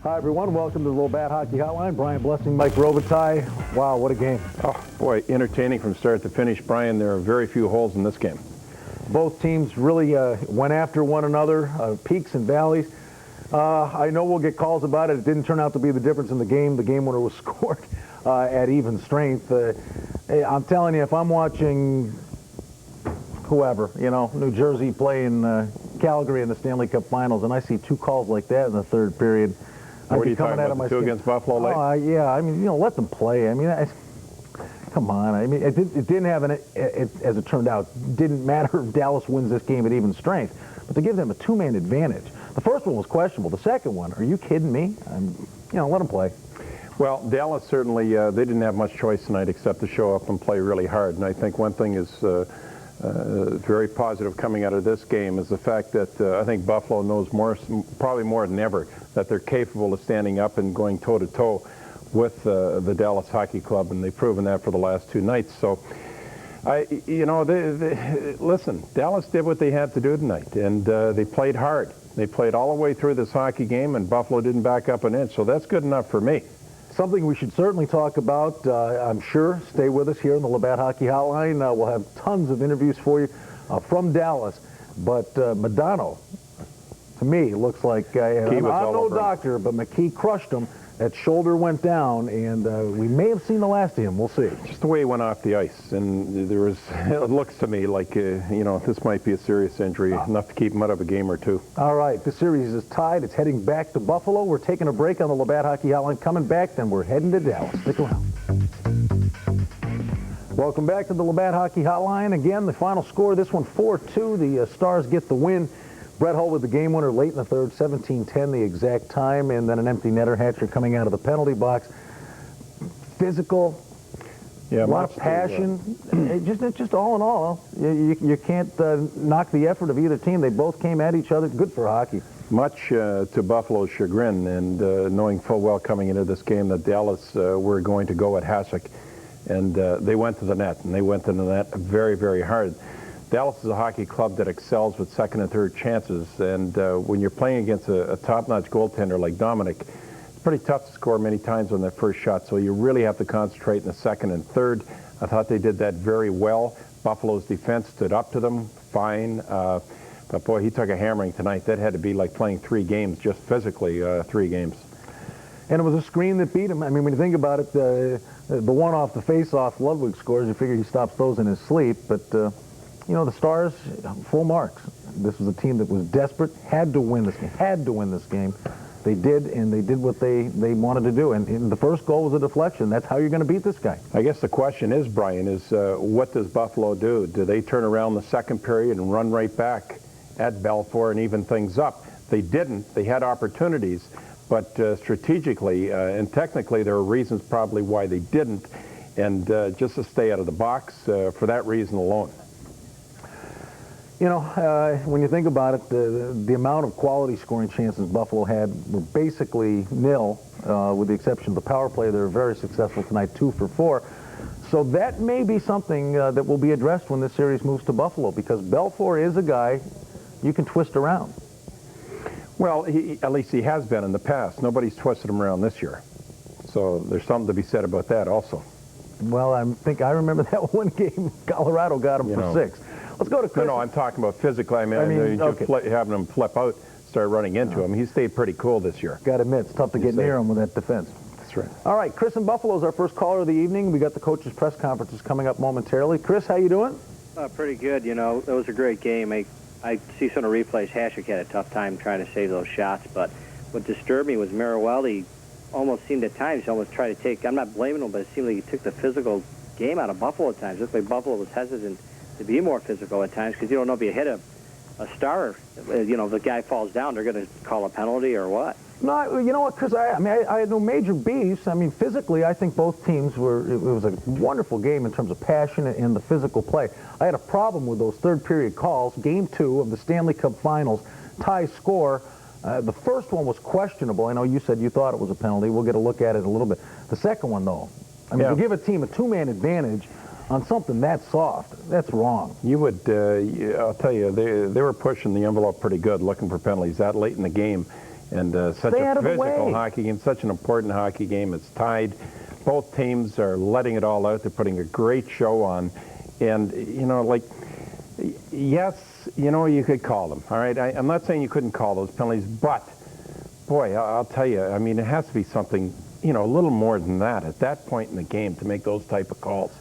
Hi, everyone. Welcome to the Little Bat Hockey Hotline. Brian Blessing, Mike Robitaille. Wow, what a game. Oh, boy, entertaining from start to finish. Brian, there are very few holes in this game. Both teams really went after one another, peaks and valleys. I know we'll get calls about it. It didn't turn out to be the difference in the game. The game winner was scored at even strength. I'm telling you, if I'm watching whoever, New Jersey playing Calgary in the Stanley Cup Finals, and I see two calls like that in the third period, What are you talking about, the two against Buffalo late? Oh, yeah, I mean, let them play. I mean, come on. I mean, it didn't have as it turned out, didn't matter if Dallas wins this game at even strength, but to give them a two-man advantage. The first one was questionable. The second one, are you kidding me? Let them play. Well, Dallas certainly, they didn't have much choice tonight except to show up and play really hard. And I think one thing is very positive coming out of this game is the fact that I think Buffalo knows probably more than ever, that they're capable of standing up and going toe-to-toe with the Dallas Hockey Club, and they've proven that for the last two nights. So, listen, Dallas did what they had to do tonight, and they played hard. They played all the way through this hockey game, and Buffalo didn't back up an inch, so that's good enough for me. Something we should certainly talk about, I'm sure. Stay with us here on the Labatt Hockey Hotline. We'll have tons of interviews for you from Dallas. But Madonna, to me, looks like, I'm no doctor, but McKee crushed him. That shoulder went down, and we may have seen the last of him. We'll see. Just the way he went off the ice, and there was, it looks to me like, this might be a serious injury, enough to keep him out of a game or two. All right, the series is tied. It's heading back to Buffalo. We're taking a break on the Labatt Hockey Hotline. Coming back, then we're heading to Dallas. Stick around. Welcome back to the Labatt Hockey Hotline. Again, the final score, this one 4-2. The Stars get the win. Brett Hull with the game winner late in the third, 17-10 the exact time, and then an empty netter hatcher coming out of the penalty box. Physical, a lot of passion. Just all in all, you can't knock the effort of either team. They both came at each other. Good for hockey. Much to Buffalo's chagrin, and knowing full well coming into this game that Dallas were going to go at Hasek, and they went to the net, and they went to the net very, very hard. Dallas is a hockey club that excels with second and third chances, and when you're playing against a top-notch goaltender like Dominic, it's pretty tough to score many times on that first shot, so you really have to concentrate in the second and third. I thought they did that very well. Buffalo's defense stood up to them fine, but boy, he took a hammering tonight. That had to be like playing 3 games, just physically 3 games. And it was a screen that beat him. I mean, when you think about it, the one off the face-off Ludwig scores, you figure he stops those in his sleep, but the Stars, full marks. This was a team that was desperate, had to win this game. They did, and they did what they wanted to do. And the first goal was a deflection. That's how you're going to beat this guy. I guess the question is, Brian, what does Buffalo do? Do they turn around the second period and run right back at Belfour and even things up? They didn't. They had opportunities, but strategically and technically there are reasons probably why they didn't, and just to stay out of the box for that reason alone. When you think about it, the amount of quality scoring chances Buffalo had were basically nil, with the exception of the power play. They were very successful tonight, 2 for 4. So that may be something that will be addressed when this series moves to Buffalo, because Belfour is a guy you can twist around. Well, at least he has been in the past. Nobody's twisted him around this year. So there's something to be said about that also. Well, I remember that one game Colorado got him for 6. Let's go to Chris. No, I'm talking about physically. I mean okay. Having him flip out, start running into him. He stayed pretty cool this year. Got to admit, it's tough to get near him with that defense. That's right. All right, Chris in Buffalo is our first caller of the evening. We got the coaches' press conferences coming up momentarily. Chris, how you doing? Pretty good. It was a great game. I see some of the replays. Hasek had a tough time trying to save those shots, but what disturbed me was Merriwelli almost seemed at times, he almost tried to take, I'm not blaming him, but it seemed like he took the physical game out of Buffalo at times. Just like Buffalo was hesitant to be more physical at times, because you don't know if you hit a star, if the guy falls down, they're going to call a penalty or what. No, you know what, Chris, I had no major beefs. I mean, physically, I think both teams it was a wonderful game in terms of passion and the physical play. I had a problem with those third period calls. Game 2 of the Stanley Cup Finals, tie score. The first one was questionable. I know you said you thought it was a penalty. We'll get a look at it in a little bit. The second one, though, I mean, to give a team a 2-man advantage on something that soft, that's wrong. You would, I'll tell you, they were pushing the envelope pretty good, looking for penalties that late in the game. And such Stay a out of the physical way. hockey game, such an important hockey game. It's tied. Both teams are letting it all out. They're putting a great show on. And, you know, like, yes, you know, you could call them, all right? I'm not saying you couldn't call those penalties, but, boy, I'll tell you, I mean, it has to be something, you know, a little more than that at that point in the game to make those type of calls.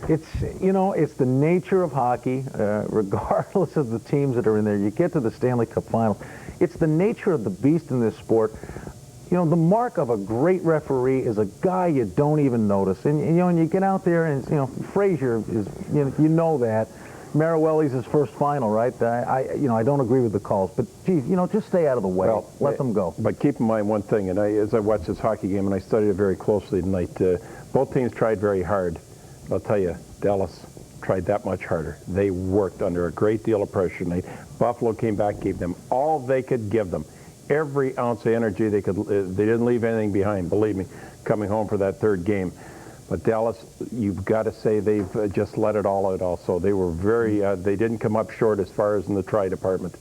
It's, you know, it's the nature of hockey, regardless of the teams that are in there. You get to the Stanley Cup Final. It's the nature of the beast in this sport. You know, the mark of a great referee is a guy you don't even notice. And, you know, and you get out there and, you know, Frazier is, you know that. Maruelli's his first final, right? You know, I don't agree with the calls, but geez, you know, just stay out of the way. Well, let them go. But keep in mind one thing, and as I watched this hockey game, and I studied it very closely tonight, both teams tried very hard. I'll tell you, Dallas tried that much harder. They worked under a great deal of pressure tonight. Buffalo came back, gave them all they could give them. Every ounce of energy they could. They didn't leave anything behind, believe me, coming home for that third game. But Dallas, you've got to say they've just let it all out also. They were very, they didn't come up short as far as in the try department.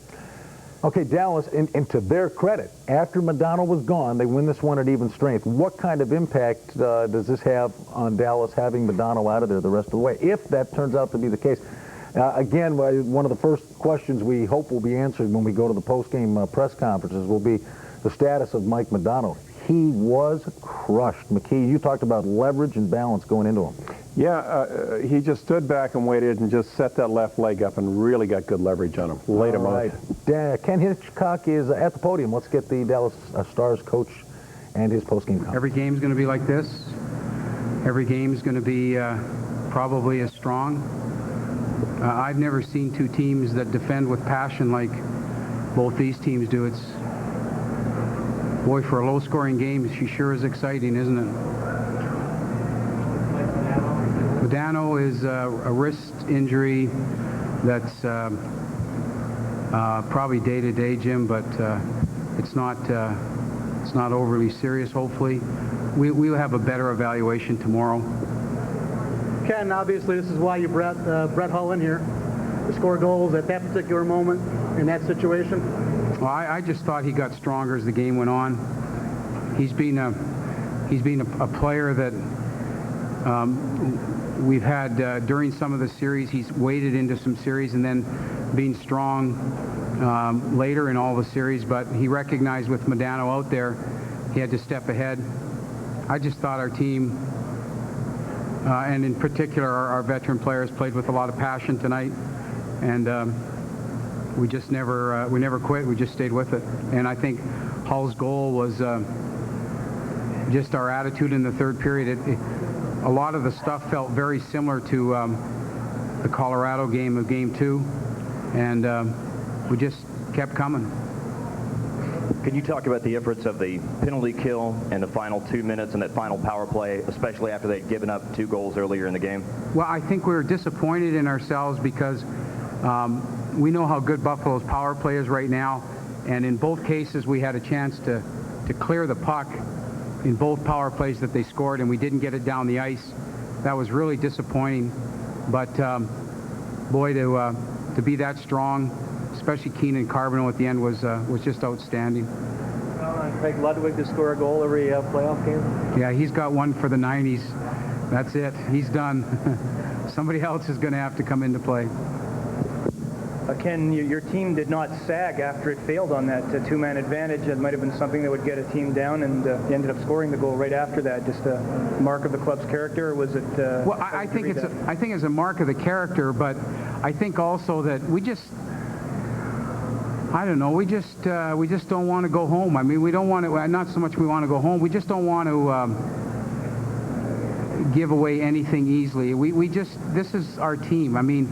Okay, Dallas, and to their credit, after Modano was gone, they win this one at even strength. What kind of impact does this have on Dallas having Modano out of there the rest of the way, if that turns out to be the case? Again, one of the first questions we hope will be answered when we go to the post-game press conferences will be the status of Mike Modano. He was crushed. McKee, you talked about leverage and balance going into him. Yeah, he just stood back and waited and just set that left leg up and really got good leverage on him. Laid him out. Ken Hitchcock is at the podium. Let's get the Dallas Stars coach and his post-game comment. Every game's going to be like this. Every game's going to be probably as strong. I've never seen two teams that defend with passion like both these teams do. It's, boy, for a low-scoring game, she sure is exciting, isn't it? Modano is a wrist injury that's probably day-to-day, Jim, but it's not overly serious, hopefully. We'll have a better evaluation tomorrow. Ken, obviously this is why you brought Brett Hull in here to score goals at that particular moment in that situation. Well, I just thought he got stronger as the game went on. He's been a player that we've had during some of the series. He's waded into some series and then being strong later in all the series. But he recognized with Modano out there, he had to step ahead. I just thought our team, and in particular our veteran players, played with a lot of passion tonight, and we just never quit. We just stayed with it. And I think Hull's goal was just our attitude in the third period. A lot of the stuff felt very similar to the Colorado game of Game 2, and we just kept coming. Can you talk about the efforts of the penalty kill in the final 2 minutes and that final power play, especially after they'd given up 2 goals earlier in the game? Well, I think we were disappointed in ourselves because we know how good Buffalo's power play is right now, and in both cases we had a chance to clear the puck in both power plays that they scored, and we didn't get it down the ice. That was really disappointing. But boy, to be that strong, especially Keenan Carbonell at the end, was just outstanding. Craig Ludwig to score a goal every playoff game. Yeah, he's got one for the 90s. That's it. He's done. Somebody else is going to have to come into play. Ken, your team did not sag after it failed on that two-man advantage. It might have been something that would get a team down, and they ended up scoring the goal right after that. Just a mark of the club's character, or was it? Well, I think it's a mark of the character, but I think also that we just, I don't know, we just don't want to go home. I mean, we don't want to. Not so much we want to go home. We just don't want to give away anything easily. This is our team. I mean,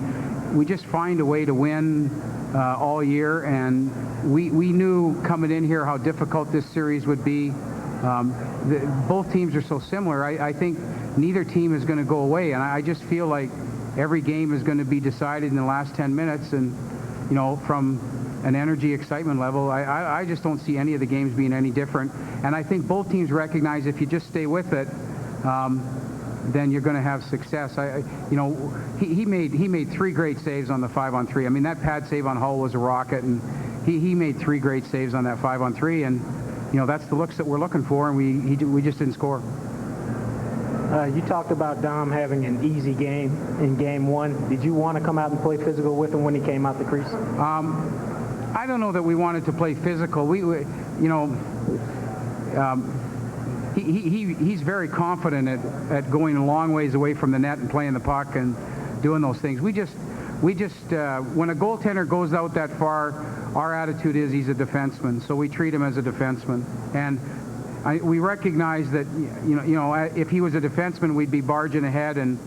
we just find a way to win all year, and we knew coming in here how difficult this series would be. Both teams are so similar. I think neither team is going to go away, and I just feel like every game is going to be decided in the last 10 minutes, and you know, from an energy excitement level, I just don't see any of the games being any different. And I think both teams recognize if you just stay with it, then you're going to have success. You know, he made 3 great saves on the 5-on-3. I mean, that pad save on Hull was a rocket, and he made 3 great saves on that 5-on-3, and that's the looks that we're looking for, and we just didn't score. You talked about Dom having an easy game in Game 1. Did you want to come out and play physical with him when he came out the crease? I don't know that we wanted to play physical. He's very confident at going a long ways away from the net and playing the puck and doing those things. We just when a goaltender goes out that far, our attitude is he's a defenseman, so we treat him as a defenseman. And we recognize that if he was a defenseman, we'd be barging ahead and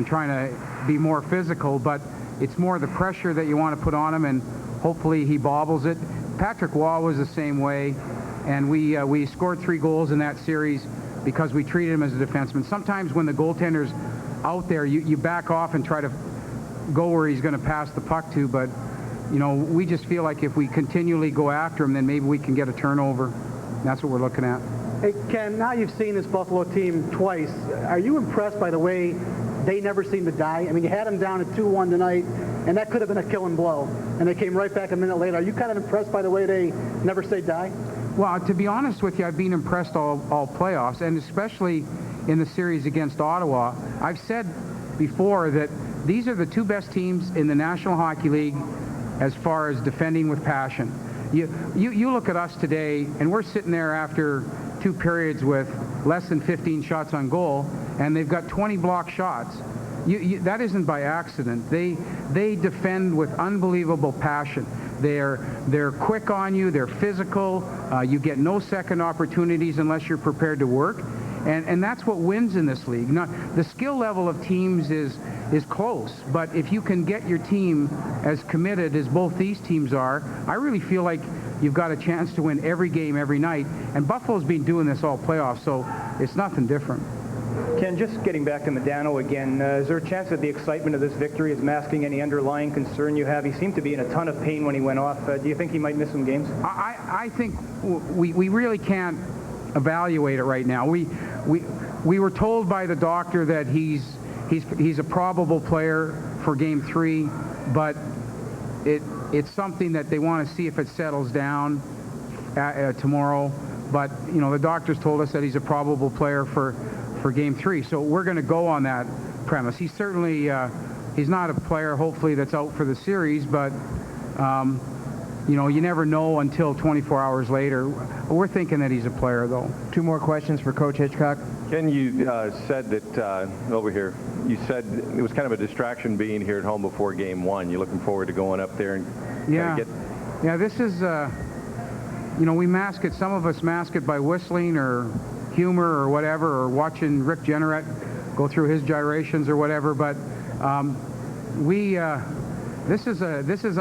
trying to be more physical. But it's more the pressure that you want to put on him, and hopefully he bobbles it. Patrick Waugh was the same way, and we scored 3 goals in that series because we treated him as a defenseman. Sometimes when the goaltender's out there, you back off and try to go where he's going to pass the puck to, but we just feel like if we continually go after him, then maybe we can get a turnover. That's what we're looking at. Hey, Ken, now you've seen this Buffalo team twice. Are you impressed by the way they never seem to die? I mean, you had them down at 2-1 tonight, and that could have been a killing blow, and they came right back a minute later. Are you kind of impressed by the way they never say die? Well, to be honest with you, I've been impressed all playoffs, and especially in the series against Ottawa. I've said before that these are the 2 best teams in the National Hockey League as far as defending with passion. You look at us today, and we're sitting there after 2 periods with less than 15 shots on goal, and they've got 20 block shots. That isn't by accident. They defend with unbelievable passion. They're quick on you. They're physical. You get no second opportunities unless you're prepared to work. And that's what wins in this league. Now, the skill level of teams is close, but if you can get your team as committed as both these teams are, I really feel like you've got a chance to win every game, every night. And Buffalo's been doing this all playoffs, so it's nothing different. Ken, just getting back to Modano again, is there a chance that the excitement of this victory is masking any underlying concern you have? He seemed to be in a ton of pain when he went off. Do you think he might miss some games? I think we really can't evaluate it right now. We were told by the doctor that he's a probable player for Game 3, but it's something that they want to see if it settles down tomorrow. But the doctors told us that he's a probable player for Game 3, so we're going to go on that premise. He's certainly he's not a player, hopefully, that's out for the series, but you never know until 24 hours later. We're thinking that he's a player, though. 2 more questions for Coach Hitchcock. Ken, you said that over here, you said it was kind of a distraction being here at home before Game 1. You're looking forward to going up there and Yeah, this is, we mask it. Some of us mask it by whistling or humor or whatever, or watching Rick Jenneret go through his gyrations or whatever. But this is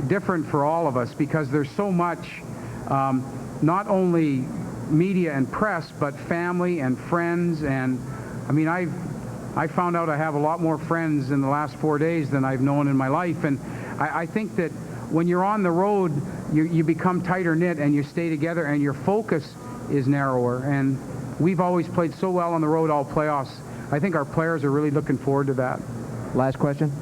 different for all of us because there's so much, not only media and press, but family and friends. And I mean, I found out I have a lot more friends in the last 4 days than I've known in my life. And I think that when you're on the road, you become tighter knit and you stay together and your focus is narrower. And we've always played so well on the road all playoffs. I think our players are really looking forward to that. Last question.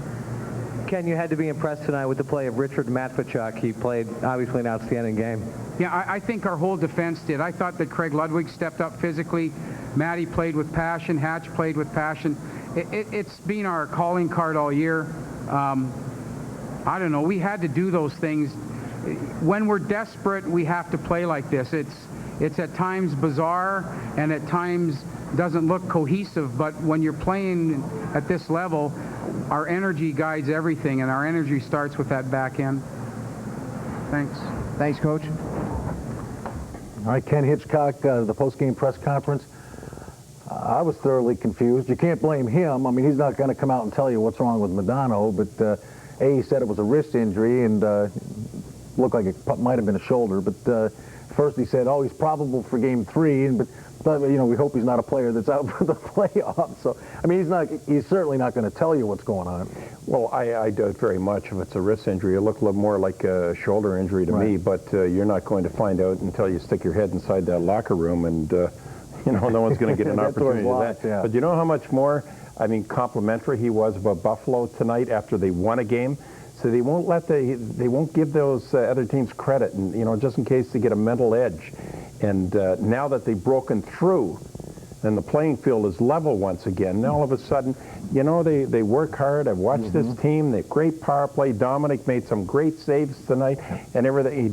Ken, you had to be impressed tonight with the play of Richard Matvichuk. He played, obviously, an outstanding game. Yeah, I think our whole defense did. I thought that Craig Ludwig stepped up physically. Matty played with passion. Hatch played with passion. It's been our calling card all year. I don't know. We had to do those things. When we're desperate, we have to play like this. It's at times bizarre and at times doesn't look cohesive, but when you're playing at this level, our energy guides everything, and our energy starts with that back end. Thanks. Thanks, Coach. All right, Ken Hitchcock, the post-game press conference. I was thoroughly confused. You can't blame him. I mean, he's not going to come out and tell you what's wrong with Modano, but he said it was a wrist injury and looked like it might have been a shoulder. But first he said, oh, he's probable for Game 3, but we hope he's not a player that's out for the playoffs. So, I mean, he's certainly not going to tell you what's going on. Well, I doubt very much if it's a wrist injury. It looked a little more like a shoulder injury to me, but you're not going to find out until you stick your head inside that locker room, and no one's going to get an opportunity to that. Yeah. But you know how much more, complimentary he was about Buffalo tonight after they won a game, They won't they won't give those other teams credit, and just in case they get a mental edge. And now that they've broken through, and the playing field is level once again, now all of a sudden, they work hard. I've watched this team. They're great power play. Dominic made some great saves tonight, and everything.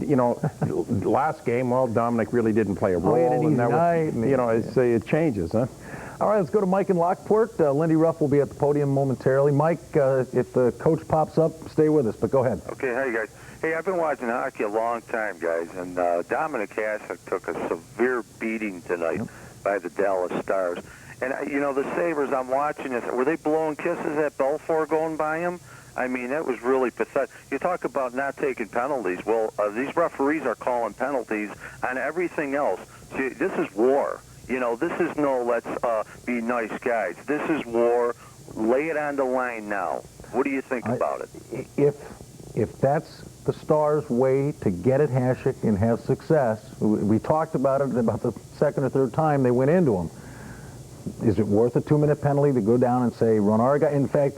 Last game, well, Dominic really didn't play a role, and that it changes, huh? All right, let's go to Mike in Lockport. Lindy Ruff will be at the podium momentarily. Mike, if the coach pops up, stay with us, but go ahead. Okay, hi, guys. Hey, I've been watching hockey a long time, guys, and Dominic Hasek took a severe beating tonight by the Dallas Stars. And, the Sabres, I'm watching this. Were they blowing kisses at Belfort going by him? I mean, that was really pathetic. You talk about not taking penalties. Well, these referees are calling penalties on everything else. See, this is war. This is no let's be nice guys. This is war. Lay it on the line now. What do you think about it? If that's the Stars' way to get at Hasek and have success, we talked about it about the second or third time they went into him. Is it worth a 2-minute penalty to go down and say, run our guy? In fact,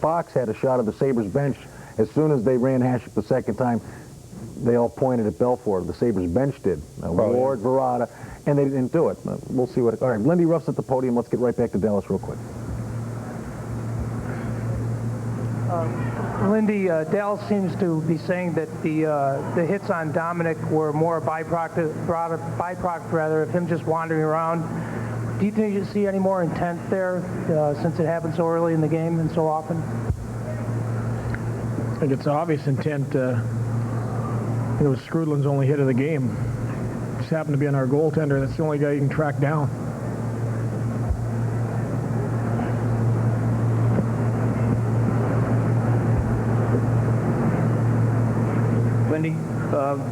Fox had a shot of the Sabres bench. As soon as they ran Hasek the second time, they all pointed at Belfort. The Sabres bench did. Ward, Verada, and they didn't do it. We'll see what... All right, Lindy Ruff's at the podium. Let's get right back to Dallas real quick. Lindy, Dallas seems to be saying that the hits on Dominic were more a byproduct rather of him just wandering around. Do you think you see any more intent there since it happened so early in the game and so often? I think it's obvious intent. It was Skrudland's only hit of the game. Just happened to be on our goaltender. That's the only guy you can track down. Lindy,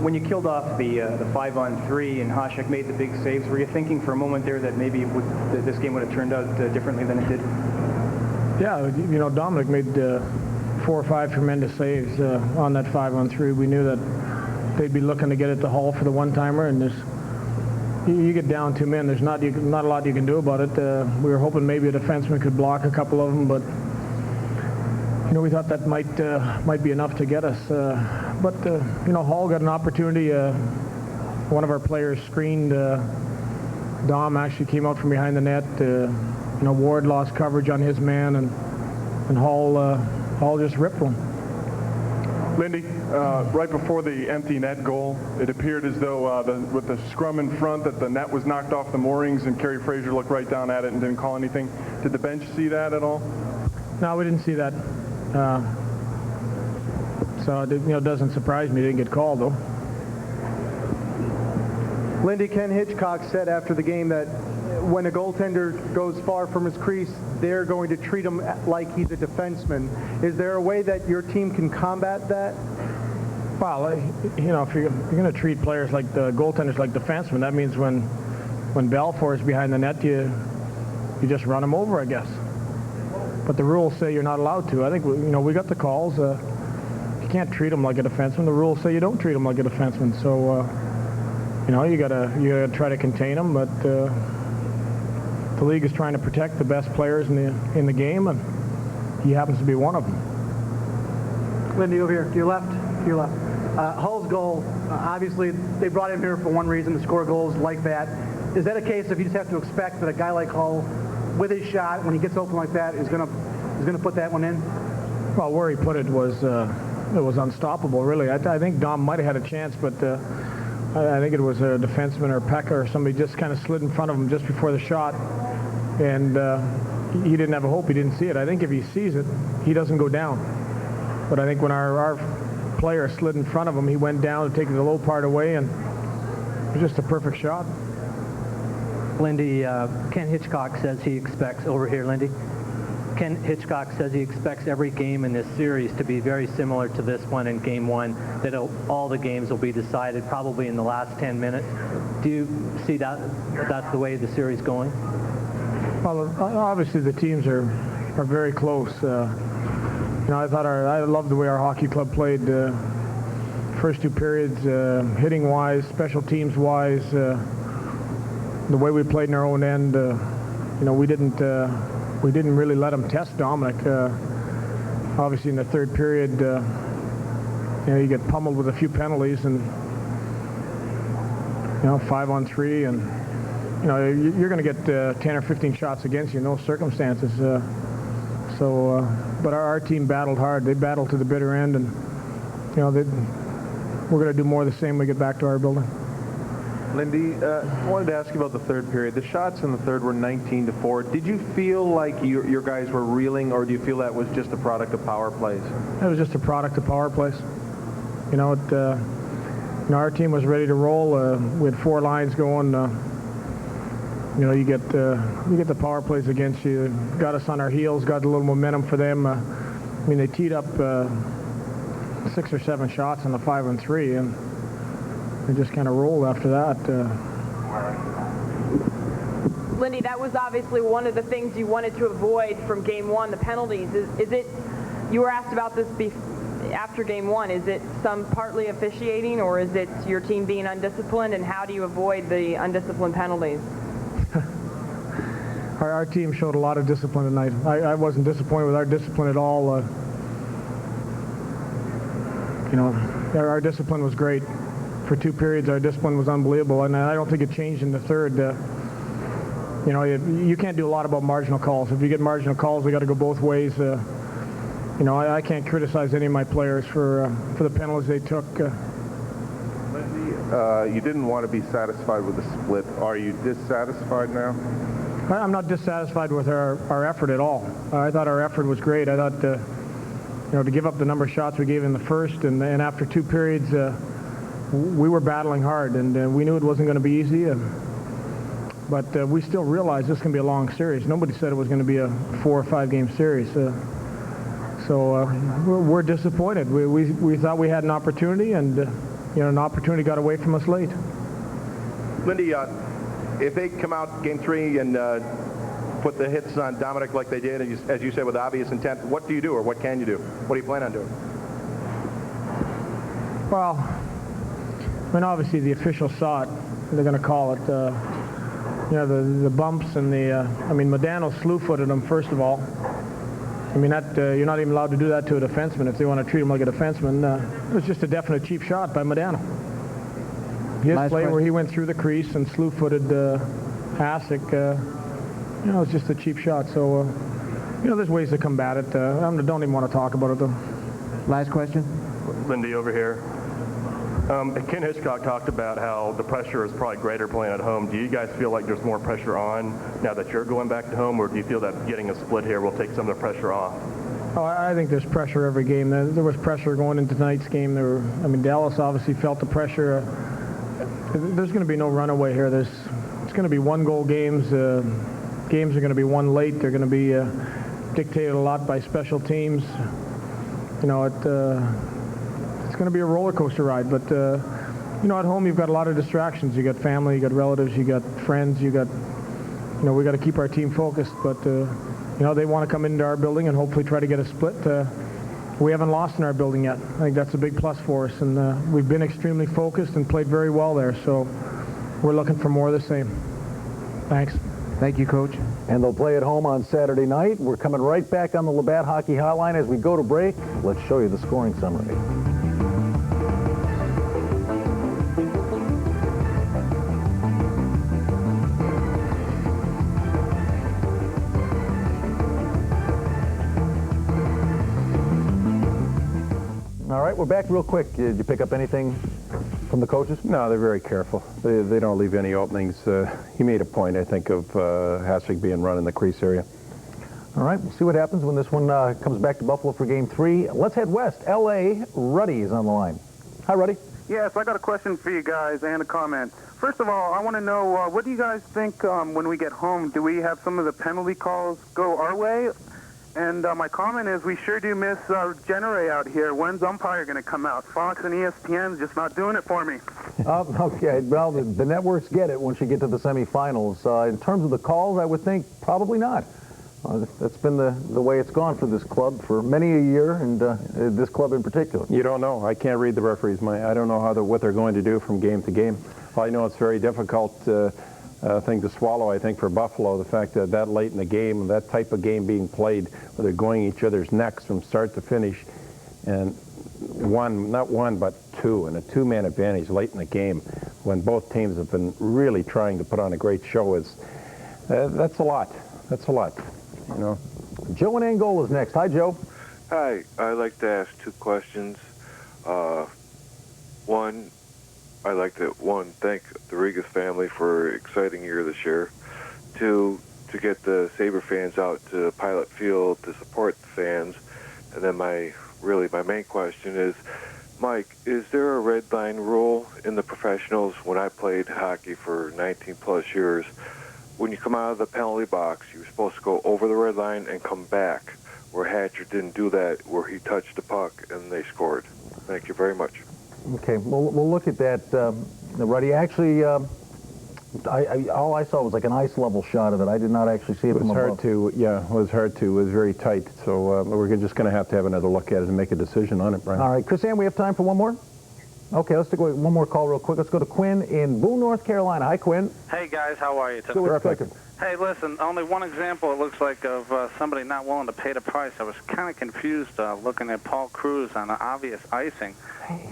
when you killed off the 5-on-3 and Hasek made the big saves, were you thinking for a moment there that maybe this game would have turned out differently than it did? Yeah, Dominic made 4 or 5 tremendous saves on that 5-on-3. We knew that they'd be looking to get at the Hall for the one-timer, and you get down 2 men. There's not a lot you can do about it. We were hoping maybe a defenseman could block a couple of them, but we thought that might be enough to get us. But Hall got an opportunity. One of our players screened. Dom actually came out from behind the net. Ward lost coverage on his man, and Hall just ripped one. Lindy, right before the empty net goal, it appeared as though with the scrum in front that the net was knocked off the moorings, and Kerry Fraser looked right down at it and didn't call anything. Did the bench see that at all? No, we didn't see that. So it doesn't surprise me. He didn't get called, though. Lindy, Ken Hitchcock said after the game that when a goaltender goes far from his crease, they're going to treat him like he's a defenseman. Is there a way that your team can combat that? Well, if you're going to treat players like the goaltenders like defensemen, that means when Belfort is behind the net, you just run him over, I guess. But the rules say you're not allowed to. I think we got the calls. You can't treat him like a defenseman. The rules say you don't treat him like a defenseman. So you gotta try to contain him. But the league is trying to protect the best players in the game, and he happens to be one of them. Lindy, over here, to your left. Hull's goal, obviously, they brought him here for one reason, to score goals like that. Is that a case of you just have to expect that a guy like Hull, with his shot, when he gets open like that, is gonna put that one in? Well, where he put it was unstoppable, really. I think Dom might have had a chance, but I think it was a defenseman or Pekka or somebody just kind of slid in front of him just before the shot, and he didn't have a hope. He didn't see it. I think if he sees it, he doesn't go down. But I think when our player slid in front of him, he went down to take the low part away, and it was just a perfect shot. Lindy, Ken Hitchcock says he expects, over here, Lindy. Ken Hitchcock says he expects every game in this series to be very similar to this one in Game 1, that all the games will be decided probably in the last 10 minutes. Do you see that's the way the series going? Well, obviously the teams are very close. I loved the way our hockey club played first 2 periods, hitting-wise, special teams-wise. The way we played in our own end, we didn't really let them test Dominic. obviously in the third period, you get pummeled with a few penalties and 5-on-3, and you're going to get 10 or 15 shots against you in those circumstances. But our team battled hard. They battled to the bitter end, and we're going to do more of the same when we get back to our building. Lindy, I wanted to ask you about the third period. The shots in the third were 19-4. Did you feel like your guys were reeling, or do you feel that was just a product of power plays? It was just a product of power plays. Our team was ready to roll. We had 4 lines going. You get the power plays against you. Got us on our heels. Got a little momentum for them. They teed up 6 or 7 shots on the 5-on-3, and they just kind of rolled after that. Lindy, that was obviously one of the things you wanted to avoid from Game 1, the penalties. Is it? You were asked about this after Game 1. Is it some partly officiating, or is it your team being undisciplined, and how do you avoid the undisciplined penalties? Our team showed a lot of discipline tonight. I wasn't disappointed with our discipline at all. Our discipline was great. For 2 periods, our discipline was unbelievable, and I don't think it changed in the third. You can't do a lot about marginal calls. If you get marginal calls, we got to go both ways. I can't criticize any of my players for the penalties they took. Lindy, you didn't want to be satisfied with the split. Are you dissatisfied now? I'm not dissatisfied with our effort at all. I thought our effort was great. I thought, to give up the number of shots we gave in the first, and after 2 periods, we were battling hard, and we knew it wasn't going to be easy. But we still realized this is going to be a long series. Nobody said it was going to be a 4 or 5 game series. So we're disappointed. We thought we had an opportunity, and an opportunity got away from us late. Lindy, if they come out Game 3 and put the hits on Dominic like they did, as you said, with obvious intent, what do you do, or what can you do? What do you plan on doing? Well, obviously the officials saw it. They're going to call it. The bumps and Modano slew-footed him, first of all. You're not even allowed to do that to a defenseman if they want to treat him like a defenseman. It was just a definite cheap shot by Modano. His play where he went through the crease and slew-footed Hasek, it was just a cheap shot. So, there's ways to combat it. I don't even want to talk about it, though. Last question. Lindy over here. Ken Hitchcock talked about how the pressure is probably greater playing at home. Do you guys feel like there's more pressure on now that you're going back to home, or do you feel that getting a split here will take some of the pressure off? Oh, I think there's pressure every game. There was pressure going into tonight's game. Dallas obviously felt the pressure. There's going to be no runaway here. It's going to be 1-goal games. Games are going to be won late. They're going to be dictated a lot by special teams. It's going to be a roller coaster ride, but at home you've got a lot of distractions. You got family, you got relatives, you got friends, we got to keep our team focused, but they want to come into our building and hopefully try to get a split. We haven't lost in our building yet. I think that's a big plus for us, and we've been extremely focused and played very well there, so we're looking for more of the same. Thanks. Thank you, Coach. And they'll play at home on Saturday night. We're coming right back on the Labatt Hockey Hotline. As we go to break, let's show you the scoring summary. All right, we're back real quick. Did you pick up anything from the coaches? No, they're very careful. They don't leave any openings. He made a point, I think, of Hasek being run in the crease area. All right, we'll see what happens when this one comes back to Buffalo for Game 3. Let's head west. L.A. Ruddy is on the line. Hi, Ruddy. Yes, I got a question for you guys and a comment. First of all, I want to know, what do you guys think when we get home? Do we have some of the penalty calls go our way? And my comment is we sure do miss Jenere out here. When's umpire going to come out? Fox and ESPN's just not doing it for me. Okay, well, the networks get it once you get to the semifinals. In terms of the calls, I would think probably not. That's been the way it's gone for this club for many a year, and this club in particular. You don't know. I can't read the referees' mind. I don't know what they're going to do from game to game. All I know it's very difficult thing to swallow, I think, for Buffalo, the fact that that late in the game, that type of game being played, where they're going each other's necks from start to finish, and not one, but two, and a two-man advantage late in the game, when both teams have been really trying to put on a great show, that's a lot. That's a lot, you know. Joe in Angola is next. Hi, Joe. Hi. I'd like to ask two questions. One, I'd like to, thank the Regas family for an exciting year this year. Two, to get the Sabre fans out to Pilot Field to support the fans. And then my main question is, Mike, is there a red line rule in the professionals? When I played hockey for 19-plus years, when you come out of the penalty box, you're supposed to go over the red line and come back, where Hatcher didn't do that, where he touched the puck and they scored. Thank you very much. Okay, we'll look at that, Ruddy. Actually, all I saw was like an ice level shot of it. I did not actually see it from above. It was hard to. It was very tight. So we're just going to have another look at it and make a decision on it, Brian. All right, Chris Ann, we have time for one more? Okay, let's take one more call real quick. Let's go to Quinn in Boone, North Carolina. Hi, Quinn. Hey, guys. How are you today? Terrific. Hey, listen, only one example, it looks like, of somebody not willing to pay the price. I was kind of confused looking at Paul Cruz on the obvious icing.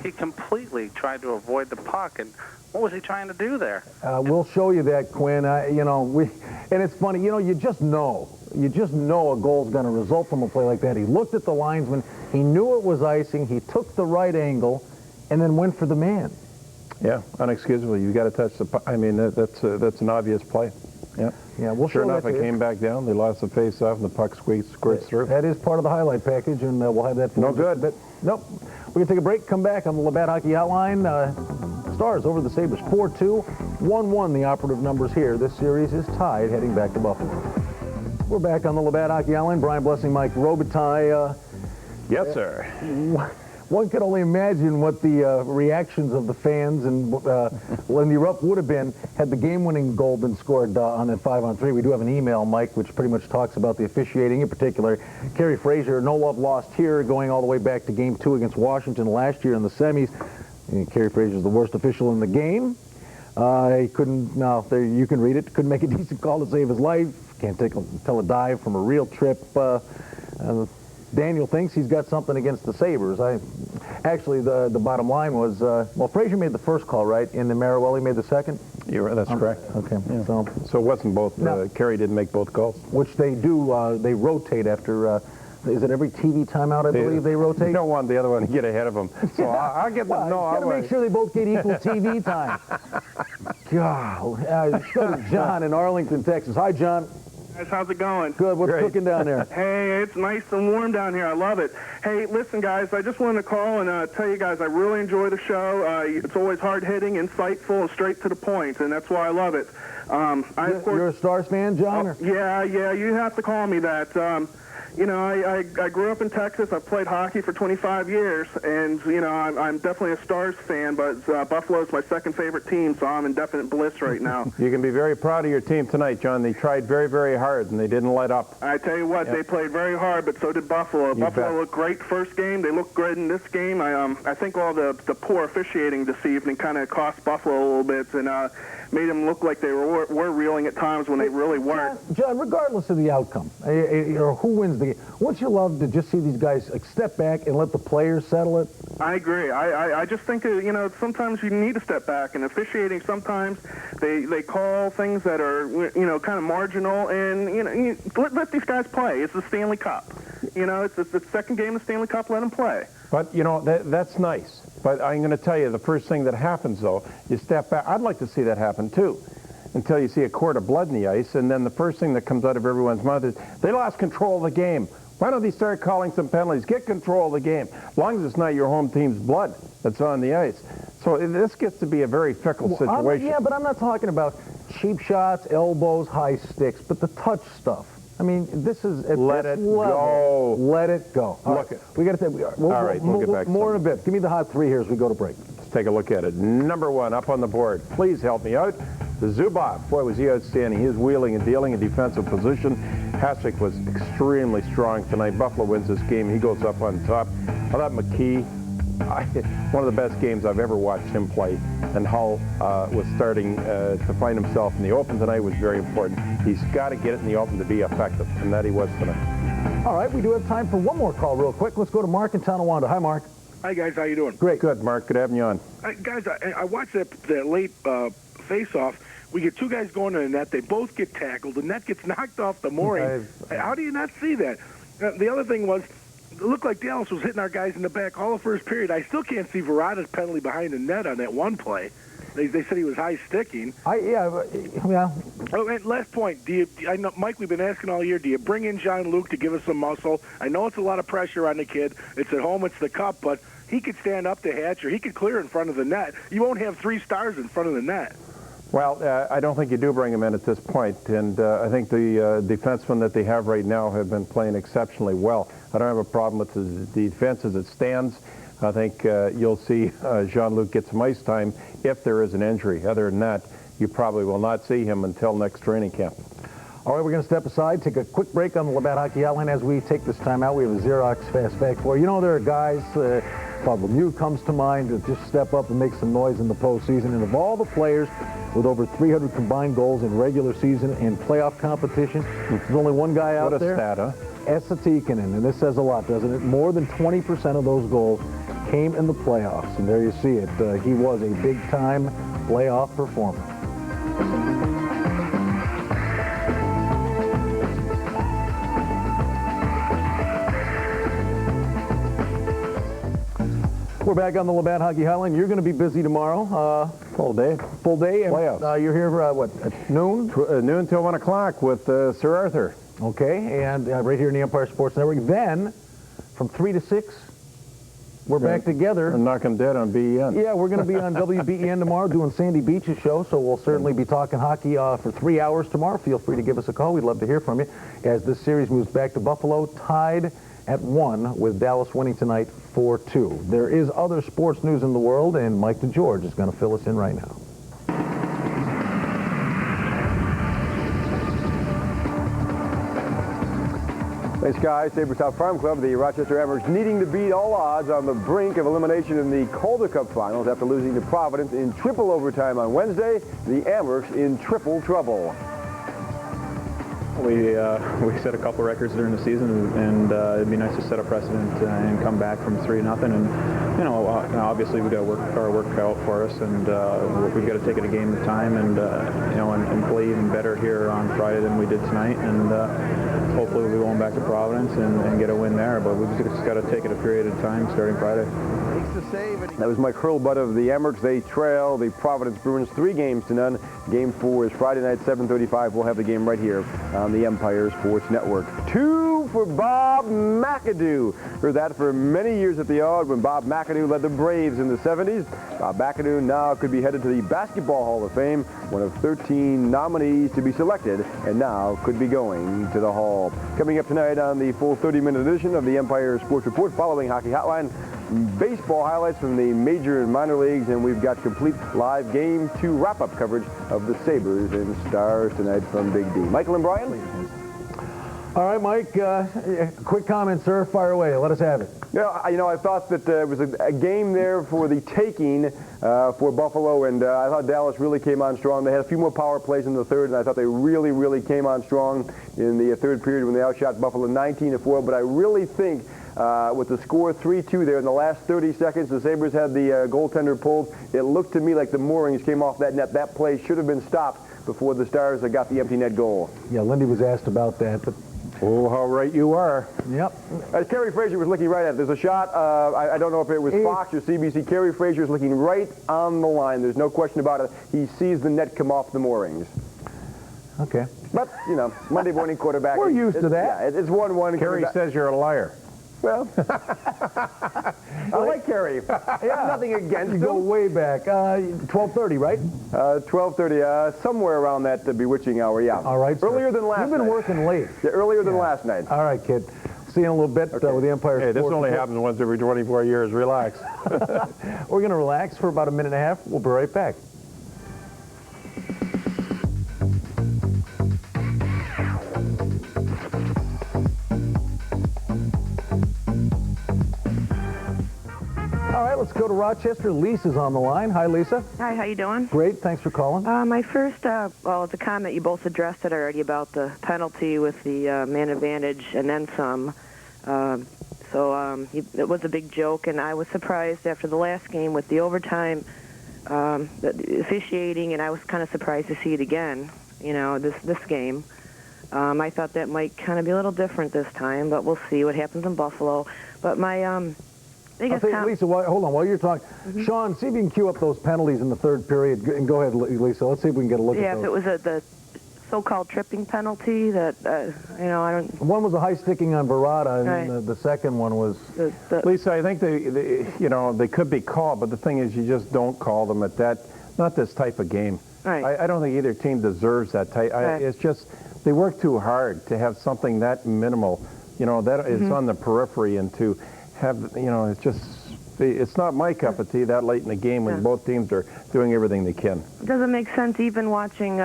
He completely tried to avoid the puck, and what was he trying to do there? We'll show you that, Quinn. And it's funny, you just know a goal's going to result from a play like that. He looked at the linesman, he knew it was icing, he took the right angle, and then went for the man. Yeah, unexcusable. You got to touch the puck. I mean, that's an obvious play. Yeah. Yeah, we'll sure show enough, that it came back down. They lost the face-off, and the puck squirts through. That is part of the highlight package, and we'll have that for no you. good. Nope. We're going to take a break, come back on the Labatt Hockey Hotline. Stars over the Sabres 4-2, 1-1 the operative numbers here. This series is tied heading back to Buffalo. We're back on the Labatt Hockey Hotline. Brian Blessing, Mike Robitaille. Yes, sir. One can only imagine what the reactions of the fans and when the erupt would have been had the game-winning goal been scored on that 5-on-3. We do have an email, Mike, which pretty much talks about the officiating. In particular, Kerry Fraser, no love lost here, going all the way back to Game 2 against Washington last year in the semis. And Kerry Fraser is the worst official in the game. He couldn't, you can read it, couldn't make a decent call to save his life. Can't tell a dive from a real trip. Daniel thinks he's got something against the Sabres. Actually, the bottom line was, Frazier made the first call, right? And then Marawelli made the second? You're right, that's correct. Okay. Yeah. So it wasn't both. Kerry didn't make both calls. Which they do. They rotate after, is it every TV timeout, I believe they rotate? You don't want the other one to get ahead of them. So I'll get them. No, I'll make sure they both get equal TV time. God. Let's go to John in Arlington, Texas. Hi, John. Guys, how's it going? Good. What's cooking down there? Hey, it's nice and warm down here. I love it. Hey, listen, guys, I just wanted to call and tell you guys I really enjoy the show. It's always hard-hitting, insightful, and straight to the point, and that's why I love it. You're a Stars fan, John? Yeah, you have to call me that. I grew up in Texas. I've played hockey for 25 years, and, I'm definitely a Stars fan, but Buffalo's my second favorite team, so I'm in definite bliss right now. You can be very proud of your team tonight, John. They tried very, very hard, and they didn't let up. I tell you what, They played very hard, but so did Buffalo. Buffalo looked great first game. They looked great in this game. I think all the poor officiating this evening kind of cost Buffalo a little bit, and made them look like they were reeling at times when they really weren't. John, regardless of the outcome, or who wins the game, wouldn't you love to just see these guys step back and let the players settle it? I agree. I just think, sometimes you need to step back. And officiating, sometimes they call things that are, kind of marginal. And, let these guys play. It's the Stanley Cup. It's the second game of the Stanley Cup. Let them play. But, that's nice. But I'm going to tell you, the first thing that happens, though, you step back. I'd like to see that happen, too, until you see a quart of blood in the ice. And then the first thing that comes out of everyone's mouth is, they lost control of the game. Why don't they start calling some penalties? Get control of the game. As long as it's not your home team's blood that's on the ice. So this gets to be a very fickle situation. But I'm not talking about cheap shots, elbows, high sticks, but the touch stuff. I mean, this is at Let this it level. go. Let it go. Look, we got to. All right, we'll get back to more in a bit. Give me the hot three here as we go to break. Let's take a look at it. Number one up on the board. Please help me out. The Zubov. Boy, was he outstanding. He was wheeling and dealing in defensive position. Hasek was extremely strong tonight. Buffalo wins this game. He goes up on top. I thought McKee one of the best games I've ever watched him play. And Hull was starting to find himself in the open tonight was very important. He's got to get it in the open to be effective, and that he was tonight. All right, we do have time for one more call real quick. Let's go to Mark in Tonawanda. Hi, Mark. Hi, guys. How you doing? Great. Good, Mark. Good having you on. Guys, I watched that late face-off. We get two guys going to the net. They both get tackled. The net gets knocked off the mooring. How do you not see that? The other thing was, it looked like Dallas was hitting our guys in the back all the first period. I still can't see Verada's penalty behind the net on that one play. They said he was high sticking. Yeah. Oh, and last point. I know, Mike, we've been asking all year, do you bring in Jean-Luc to give us some muscle? I know it's a lot of pressure on the kid. It's at home, it's the cup, but he could stand up to Hatcher. He could clear in front of the net. You won't have 3 stars in front of the net. Well, I don't think you do bring him in at this point, and I think the defensemen that they have right now have been playing exceptionally well. I don't have a problem with the defense as it stands. I think you'll see Jean-Luc get some ice time if there is an injury. Other than that, you probably will not see him until next training camp. All right, we're going to step aside, take a quick break on the Labatt Hockey Hotline. As we take this time out, we have a Xerox Fast Fact for you. You know, there are guys, Bob Lemieux comes to mind, to just step up and make some noise in the postseason. And of all the players with over 300 combined goals in regular season and playoff competition, there's only one guy out there. What a stat, huh? Esa Tikkanen, and this says a lot, doesn't it? More than 20% of those goals came in the playoffs, and there you see it. He was a big-time playoff performer. We're back on the Labatt Hockey Hotline. You're going to be busy tomorrow. Full day. Full day. Playoffs. You're here, at noon? Noon till 1 o'clock with Sir Arthur. Okay, and right here in the Empire Sports Network. Then, from 3 to 6, we're back together. I'm knocking dead on BEN. Yeah, we're going to be on WBEN tomorrow doing Sandy Beach's show, so we'll certainly be talking hockey for 3 hours tomorrow. Feel free to give us a call. We'd love to hear from you as this series moves back to Buffalo, tied at 1 with Dallas winning tonight 4-2. There is other sports news in the world, and Mike DeGeorge is going to fill us in right now. Thanks, guys. Sabres South Farm Club, the Rochester Amherst needing to beat all odds on the brink of elimination in the Calder Cup Finals after losing to Providence in triple overtime on Wednesday. The Amherst in triple trouble. We set a couple records during the season, and it'd be nice to set a precedent and come back from 3-0. And obviously we got our work out for us, and we've got to take it a game at a time, and and play even better here on Friday than we did tonight. And hopefully we'll be going back to Providence and get a win there. But we've just got to take it a period at a time, starting Friday. That was Mike Hurlbutt of the Amherst. They trail the Providence Bruins 3-0. Game 4 is Friday night, 7:35. We'll have the game right here on the Empire Sports Network. 2 for Bob McAdoo. Heard that for many years at the Odd when Bob McAdoo led the Braves in the 70s. Bob McAdoo now could be headed to the Basketball Hall of Fame, one of 13 nominees to be selected, and now could be going to the Hall. Coming up tonight on the full 30-minute edition of the Empire Sports Report following Hockey Hotline, baseball highlights from the major and minor leagues, and we've got complete live Game 2 wrap-up coverage of the Sabres and Stars tonight from Big D. Michael and Brian? All right, Mike, quick comment, sir. Fire away. Let us have it. Yeah, I thought that it was a game there for the taking for Buffalo, and I thought Dallas really came on strong. They had a few more power plays in the third, and I thought they really, really came on strong in the third period when they outshot Buffalo 19-4. But I really think with the score 3-2 there in the last 30 seconds, the Sabres had the goaltender pulled. It looked to me like the moorings came off that net. That play should have been stopped before the Stars got the empty net goal. Yeah, Lindy was asked about that, but... Oh, how right you are. Yep. As Kerry Fraser was looking right at it. There's a shot, I don't know if it was Fox or CBC. Kerry Fraser's looking right on the line. There's no question about it. He sees the net come off the moorings. Okay. But, Monday morning quarterback. We're used to that. Yeah, it's 1-1. Kerry says you're a liar. Well, I like Kerry. I have nothing against him. You go way back. 12:30, right? 12:30, somewhere around that bewitching hour, yeah. All right, sir. Earlier than last night. You've been working late. Yeah, earlier than last night. All right, kid. See you in a little bit with the Empire Sports. Hey, this only happens once every 24 years. Relax. We're going to relax for about a minute and a half. We'll be right back. All right, right, let's go to Rochester. Lisa's on the line. Hi, Lisa. Hi, how you doing? Great, thanks for calling. My first, well, it's a comment. You both addressed it already about the penalty with the man advantage and then some. It was a big joke, and I was surprised after the last game with the overtime the officiating, and I was kind of surprised to see it again, this game. I thought that might kind of be a little different this time, but we'll see what happens in Buffalo. But my biggest Lisa, hold on, while you're talking, Sean, see if you can cue up those penalties in the third period, and go ahead, Lisa. Let's see if we can get a look at those. Yeah, if it was the so-called tripping penalty that, I don't... One was a high sticking on Verrata, and Right. then the second one was... Lisa, I think they could be called, but the thing is you just don't call them at that, not this type of game. Right. I don't think either team deserves that type. Right. It's just, they work too hard to have something that minimal, that is on the periphery, and to have, it's just, it's not my cup of tea that late in the game when both teams are doing everything they can. It doesn't make sense even watching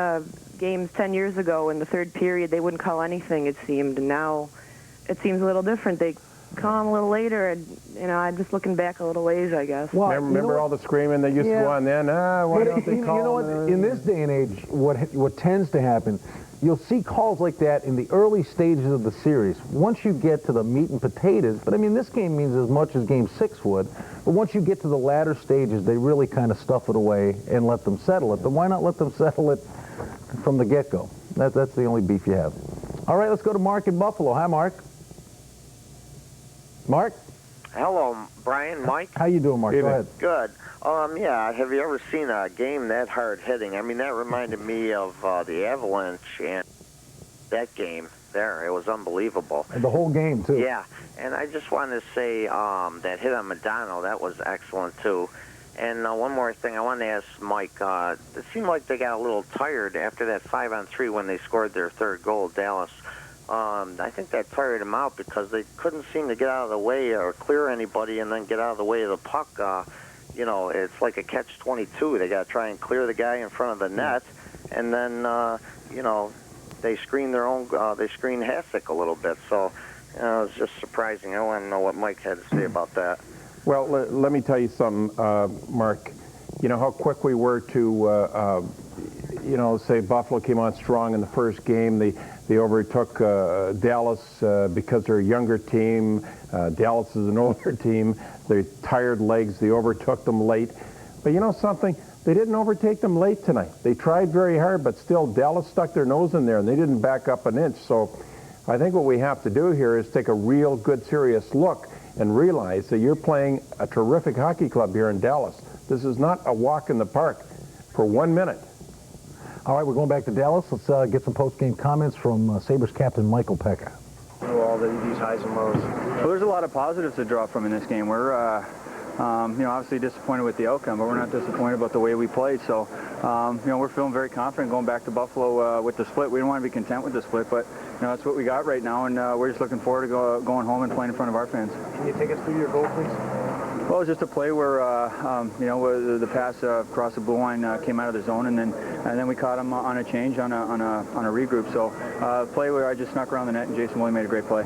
games 10 years ago in the third period. They wouldn't call anything, it seemed, and now it seems a little different. They call them a little later, and, I'm just looking back a little ways, I guess. Well, remember all the screaming that used to go on then? Why don't they call? You know what? In this day and age, what tends to happen, you'll see calls like that in the early stages of the series. Once you get to the meat and potatoes, but I mean, this game means as much as Game 6 would, but once you get to the latter stages, they really kind of stuff it away and let them settle it. But why not let them settle it from the get-go? That's the only beef you have. All right, let's go to Mark in Buffalo. Hi, Mark. Mark? Hello, Brian, Mike. How you doing, Mark? Go ahead. Good. Yeah, have you ever seen a game that hard-hitting? I mean, that reminded me of the Avalanche and that game there. It was unbelievable. And the whole game, too. Yeah, and I just wanted to say that hit on Madonna, that was excellent, too. And one more thing, I wanted to ask Mike, it seemed like they got a little tired after that 5-on-3 when they scored their third goal, Dallas. I think that tired them out because they couldn't seem to get out of the way or clear anybody and then get out of the way of the puck. It's like a catch-22. They got to try and clear the guy in front of the net, and then, they screen their own, they screen Hasek a little bit. So, it was just surprising. I want to know what Mike had to say about that. Well, let me tell you something, Mark. You know how quick we were to, say Buffalo came on strong in the first game. They overtook Dallas because they're a younger team. Dallas is an older team. They're tired legs. They overtook them late. But you know something? They didn't overtake them late tonight. They tried very hard, but still Dallas stuck their nose in there, and they didn't back up an inch. So I think what we have to do here is take a real good, serious look and realize that you're playing a terrific hockey club here in Dallas. This is not a walk in the park for 1 minute. All right, we're going back to Dallas. Let's get some post-game comments from Sabres captain Michael Pekka. All these highs and lows. Well, there's a lot of positives to draw from in this game. We're, obviously disappointed with the outcome, but we're not disappointed about the way we played. So, we're feeling very confident going back to Buffalo with the split. We don't want to be content with the split, but that's what we got right now, and we're just looking forward to going home and playing in front of our fans. Can you take us through your goal, please? Well, it was just a play where, where the pass across the blue line came out of the zone, and then we caught him on a change on a regroup. So, play where I just snuck around the net, and Jason Willie made a great play.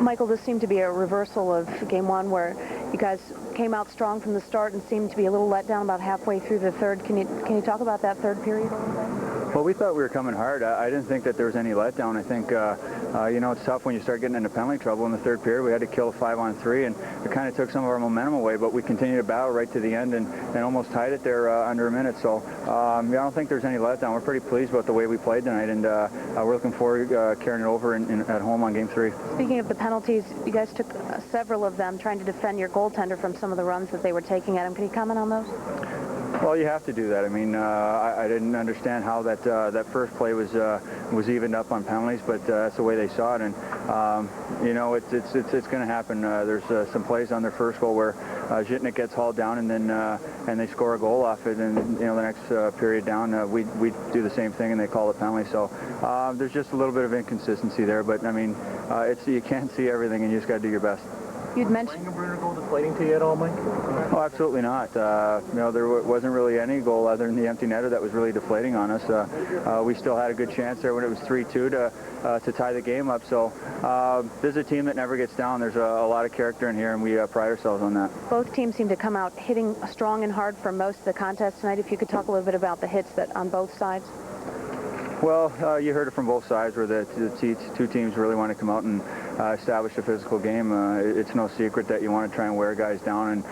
Michael, this seemed to be a reversal of Game 1, where you guys came out strong from the start and seemed to be a little let down about halfway through the third. Can you talk about that third period a little bit? Well, we thought we were coming hard. I didn't think that there was any letdown. I think, it's tough when you start getting into penalty trouble in the third period. We had to kill 5-on-3, and it kind of took some of our momentum away, but we continued to battle right to the end and almost tied it there under a minute. So I don't think there's any letdown. We're pretty pleased about the way we played tonight, and we're looking forward to carrying it over at home on Game 3. Speaking of the penalties, you guys took several of them trying to defend your goaltender from some of the runs that they were taking at him. Can you comment on those? Well, you have to do that. I mean, I didn't understand how that first play was evened up on penalties, but that's the way they saw it. And it's going to happen. There's some plays on their first goal where Zhitnik gets hauled down, and then and they score a goal off it, and the next period down we do the same thing, and they call it penalty. So there's just a little bit of inconsistency there, but I mean, you can't see everything, and you just got to do your best. You'd mentioned deflating to you at all, Mike? Oh, absolutely not. There wasn't really any goal other than the empty netter that was really deflating on us. We still had a good chance there when it was 3-2 to tie the game up. So this is a team that never gets down. There's a lot of character in here, and we pride ourselves on that. both teams seem to come out hitting strong and hard for most of the contest tonight. If you could talk a little bit about the hits that on both sides. Well, you heard it from both sides where the two teams really want to come out and establish a physical game. It's no secret that you want to try and wear guys down and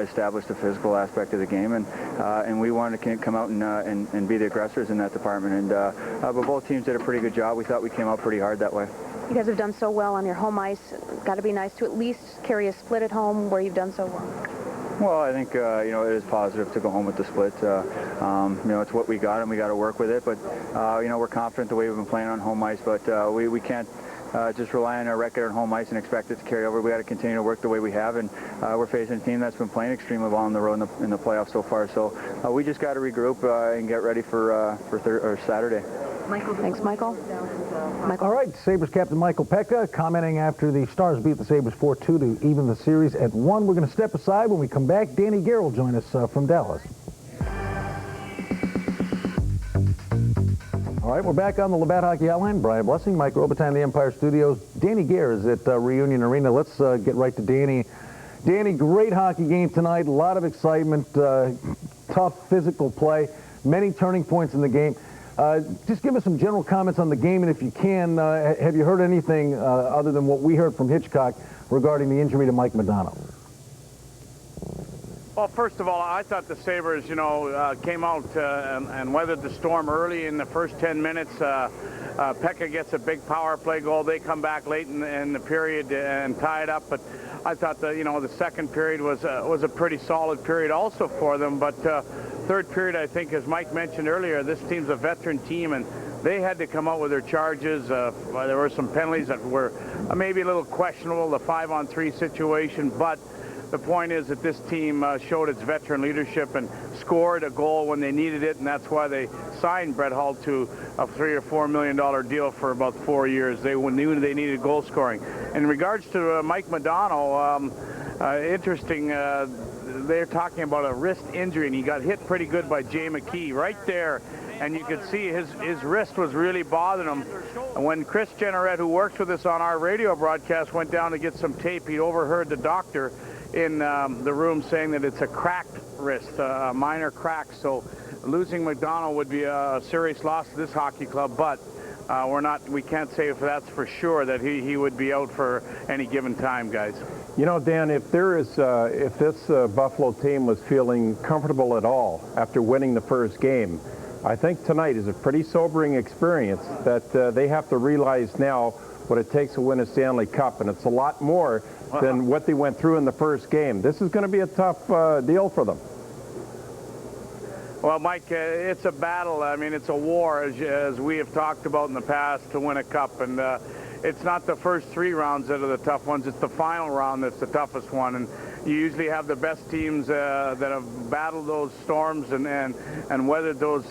establish the physical aspect of the game, and we wanted to come out and be the aggressors in that department. But both teams did a pretty good job. We thought we came out pretty hard that way. You guys have done so well on your home ice. Got to be nice to at least carry a split at home where you've done so well. Well, I think, it is positive to go home with the split. It's what we got, and we got to work with it. But, we're confident the way we've been playing on home ice, but we can't just rely on our record on home ice and expect it to carry over. We got to continue to work the way we have, and we're facing a team that's been playing extremely well on the road in the playoffs so far. So we just got to regroup and get ready for Saturday. Michael. Thanks, Michael. All right, Sabres captain Michael Pekka commenting after the Stars beat the Sabres 4-2 to even the series at 1. We're going to step aside. When we come back, Danny Gare will join us from Dallas. All right, we're back on the Labatt Hockey Hotline. Brian Blessing, Mike Robitaille in the Empire Studios. Danny Gare is at Reunion Arena. Let's get right to Danny. Danny, great hockey game tonight. A lot of excitement, tough physical play, many turning points in the game. Just give us some general comments on the game, and if you can, have you heard anything other than what we heard from Hitchcock regarding the injury to Mike Modano? Well, first of all, I thought the Sabres, came out and weathered the storm early in the first 10 minutes. Pekka gets a big power play goal. They come back late in the period and tie it up. But I thought the second period was a pretty solid period also for them. But third period, I think, as Mike mentioned earlier, this team's a veteran team, and they had to come out with their charges. There were some penalties that were maybe a little questionable, the 5-on-3 situation, but the point is that this team showed its veteran leadership and scored a goal when they needed it, and that's why they signed Brett Hull to a $3 or $4 million deal for about 4 years. They knew they needed goal scoring. In regards to Mike Modano, interesting, they're talking about a wrist injury, and he got hit pretty good by Jay McKee right there, and you could see his wrist was really bothering him. And when Chris Jenneret, who works with us on our radio broadcast, went down to get some tape, he overheard the doctor in the room saying that it's a cracked wrist, a minor crack. So losing McDonald would be a serious loss to this hockey club, but we can't say if that's for sure that he would be out for any given time, guys. Dan, if this Buffalo team was feeling comfortable at all after winning the first game, I think tonight is a pretty sobering experience that they have to realize now what it takes to win a Stanley Cup, and it's a lot more than what they went through in the first game. This is going to be a tough deal for them. Well, Mike, it's a battle. I mean, it's a war, as we have talked about in the past, to win a cup. And it's not the first 3 rounds that are the tough ones. It's the final round that's the toughest one. And you usually have the best teams that have battled those storms and weathered those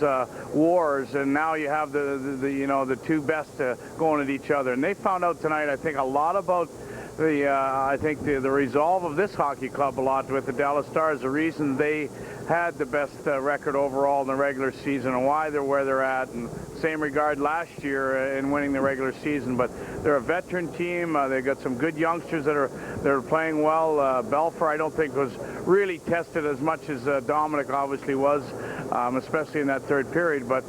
wars. And now you have the two best going at each other. And they found out tonight, I think, a lot about the resolve of this hockey club a lot with the Dallas Stars. The reason they had the best record overall in the regular season and why they're where they're at, and same regard last year in winning the regular season. But they're a veteran team. They've got some good youngsters that are playing well. Belfour, I don't think, was really tested as much as Dominic obviously was, especially in that third period. But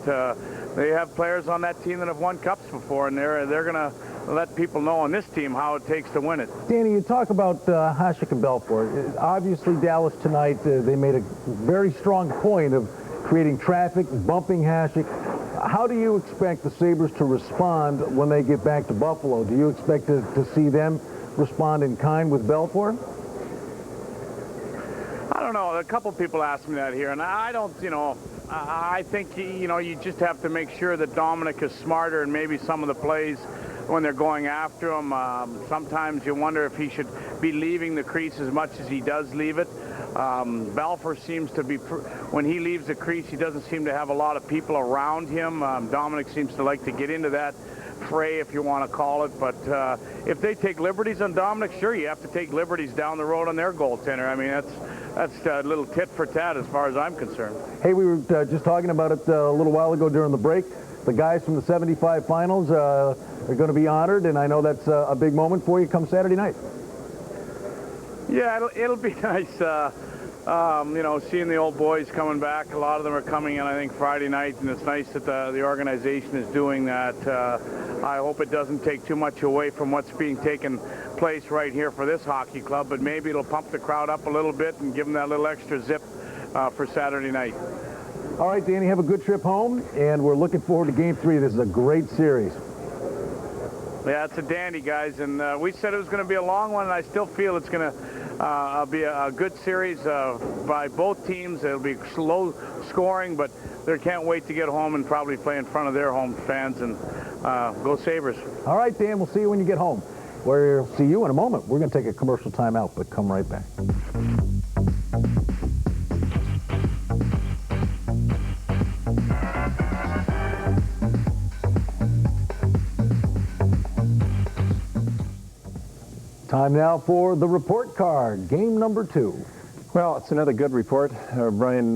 they have players on that team that have won cups before, and they're going to let people know on this team how it takes to win it. Danny, you talk about Hasek and Belfour. Obviously, Dallas tonight, they made a very strong point of creating traffic, bumping Hasek. How do you expect the Sabres to respond when they get back to Buffalo? Do you expect to see them respond in kind with Belfour? I don't know. A couple people asked me that here, and I don't, I think, you just have to make sure that Dominic is smarter and maybe some of the plays when they're going after him. Sometimes you wonder if he should be leaving the crease as much as he does leave it. Belfour seems to be, when he leaves the crease, he doesn't seem to have a lot of people around him. Dominic seems to like to get into that fray, if you want to call it. But if they take liberties on Dominic, sure, you have to take liberties down the road on their goaltender. I mean, that's a little tit for tat as far as I'm concerned. Hey, we were just talking about it a little while ago during the break. The guys from the 75 finals are going to be honored, and I know that's a big moment for you come Saturday night. Yeah, it'll be nice, you know, seeing the old boys coming back. A lot of them are coming in, I think, Friday night, and it's nice that the organization is doing that. I hope it doesn't take too much away from what's being taken place right here for this hockey club, but maybe it'll pump the crowd up a little bit and give them that little extra zip for Saturday night. All right, Danny, have a good trip home, and we're looking forward to Game 3. This is a great series. Yeah, it's a dandy, guys, and we said it was going to be a long one, and I still feel it's going to be a good series by both teams. It'll be slow scoring, but they can't wait to get home and probably play in front of their home fans, and go Sabres. All right, Dan, we'll see you when you get home. We'll see you in a moment. We're going to take a commercial timeout, but come right back. Time now for the report card, game number 2. Well, it's another good report. Brian,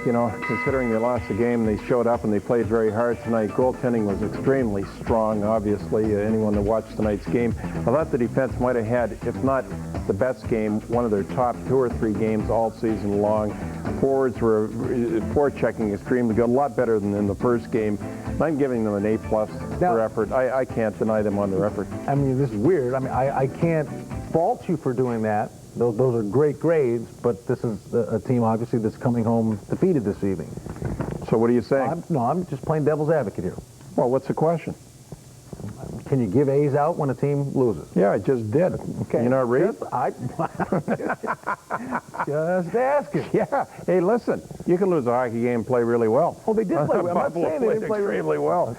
you know, considering they lost the game, they showed up and they played very hard tonight. Goaltending was extremely strong, obviously. Anyone that watched tonight's game, I thought the defense might have had, if not the best game, one of their top 2 or 3 games all season long. Forwards were forechecking extremely good, a lot better than in the first game. I'm giving them an A+ for effort. I can't deny them on their effort. I mean, this is weird. I mean, I can't fault you for doing that. Those are great grades, but this is a team, obviously, that's coming home defeated this evening. So what are you saying? I'm just playing devil's advocate here. Well, what's the question? Can you give A's out when a team loses? Yeah, I just did. Okay. You know, Reed? Just asking. Yeah. Hey, listen, you can lose a hockey game and play really well. Oh, they did play well. I'm not saying they didn't play extremely well.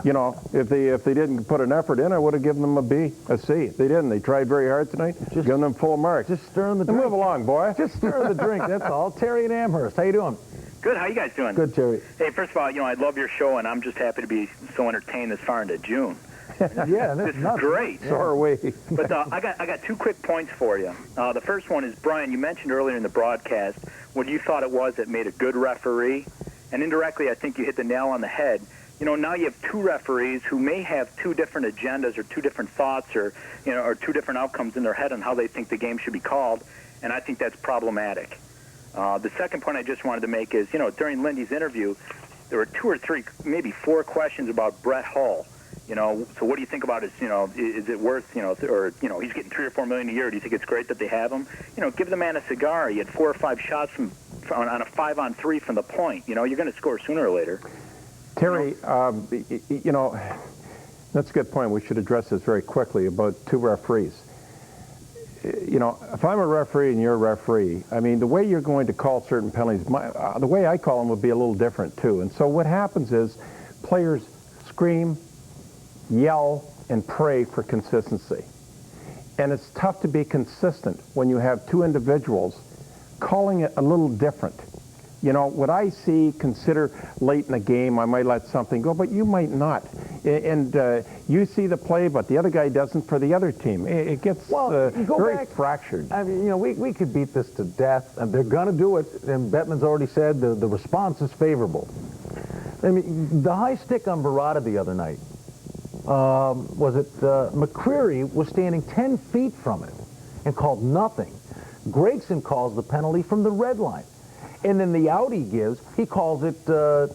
You know, if they didn't put an effort in, I would have given them a B, a C. They didn't. They tried very hard tonight. Just giving them full marks. Just stirring the drink. Move along, boy. Just stirring the drink. That's all. Terry and Amherst, how you doing? Good. How you guys doing? Good, Terry. Hey, first of all, you know, I love your show, and I'm just happy to be so entertained this far into June. Yeah, this is great. So are we. But I got 2 quick points for you. The first one is, Brian, you mentioned earlier in the broadcast what you thought it was that made a good referee, and indirectly, I think you hit the nail on the head. You know, now you have 2 referees who may have 2 different agendas or 2 different thoughts or, you know, or 2 different outcomes in their head on how they think the game should be called, and I think that's problematic. The second point I just wanted to make is, you know, during Lindy's interview, there were 2 or 3, maybe 4 questions about Brett Hull. You know, so what do you think about his, you know, is it worth, you know, or, you know, he's getting $3 or $4 million a year. Do you think it's great that they have him? You know, give the man a cigar. He had 4 or 5 shots on a 5-on-3 from the point. You know, you're going to score sooner or later. Terry, you know, that's a good point. We should address this very quickly about 2 referees. You know, if I'm a referee and you're a referee, I mean, the way you're going to call certain penalties, the way I call them would be a little different, too. And so what happens is players scream, yell, and pray for consistency. And it's tough to be consistent when you have 2 individuals calling it a little different. You know, what I see, consider late in the game, I might let something go, but you might not. And you see the play, but the other guy doesn't for the other team. It gets very fractured. I mean, you know, we could beat this to death, and they're going to do it. And Bettman's already said the response is favorable. I mean, the high stick on Barada the other night, McCreary was standing 10 feet from it and called nothing. Gregson calls the penalty from the red line. And then the out he gives, he calls it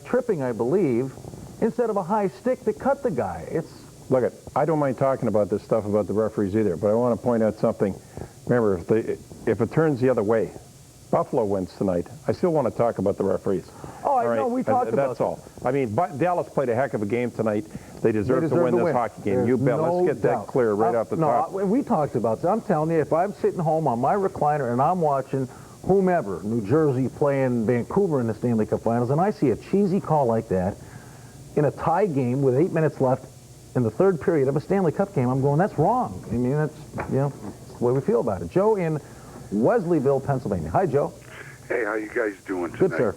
tripping, I believe, instead of a high stick that cut the guy. Look, I don't mind talking about this stuff about the referees either, but I want to point out something. Remember, if it turns the other way, Buffalo wins tonight, I still want to talk about the referees. Oh, I know, we talked about that's all. I mean, Dallas played a heck of a game tonight. They deserve to win this hockey game. There's you bet. No Let's get doubt. that clear right off the top. No, we talked about this. I'm telling you, if I'm sitting home on my recliner and I'm watching whomever, New Jersey playing Vancouver in the Stanley Cup Finals, and I see a cheesy call like that in a tie game with 8 minutes left in the 3rd period of a Stanley Cup game, I'm going, that's wrong. I mean, that's, you know, that's the way we feel about it. Joe in Wesleyville, Pennsylvania. Hi, Joe. Hey, how you guys doing tonight? Good,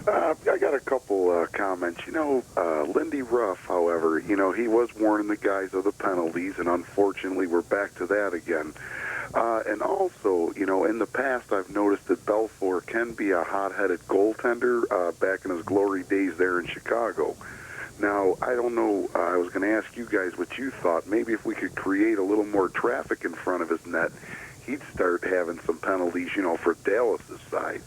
sir. I got a couple comments. Lindy Ruff, however, he was warning the guys of the penalties, and unfortunately we're back to that again. And also, in the past I've noticed that Belfour can be a hot-headed goaltender back in his glory days there in Chicago. Now, I don't know, I was going to ask you guys what you thought. Maybe if we could create a little more traffic in front of his net, he'd start having some penalties, for Dallas's side.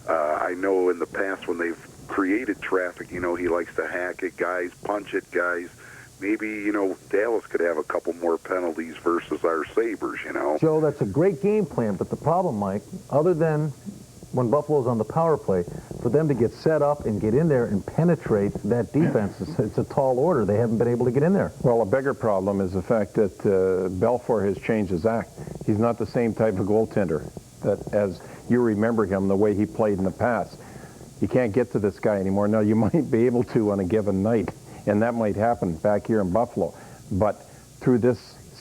I know in the past when they've created traffic, he likes to hack at guys, punch at guys. Maybe, Dallas could have a couple more penalties versus our Sabres, Joe, that's a great game plan, but the problem, Mike, other than when Buffalo's on the power play, for them to get set up and get in there and penetrate that defense, it's a tall order. They haven't been able to get in there. Well, a bigger problem is the fact that Belfour has changed his act. He's not the same type of goaltender that as you remember him the way he played in the past. You can't get to this guy anymore. Now, you might be able to on a given night, and that might happen back here in Buffalo. But through this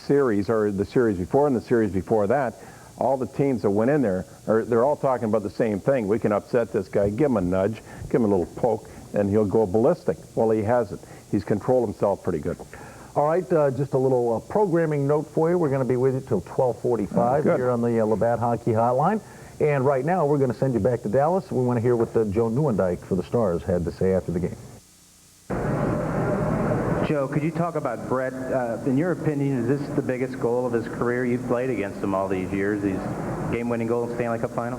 series, or the series before and the series before that, all the teams that went in there, they're all talking about the same thing. We can upset this guy, give him a nudge, give him a little poke, and he'll go ballistic. Well, he hasn't. He's controlled himself pretty good. All right, just a little programming note for you. We're going to be with you till 12:45 here on the Labatt Hockey Hotline. And right now, we're going to send you back to Dallas. We want to hear what Joe Nieuwendyk for the Stars had to say after the game. Joe, could you talk about Brett? In your opinion, is this the biggest goal of his career? You've played against him all these years, these game-winning goals, Stanley Cup final?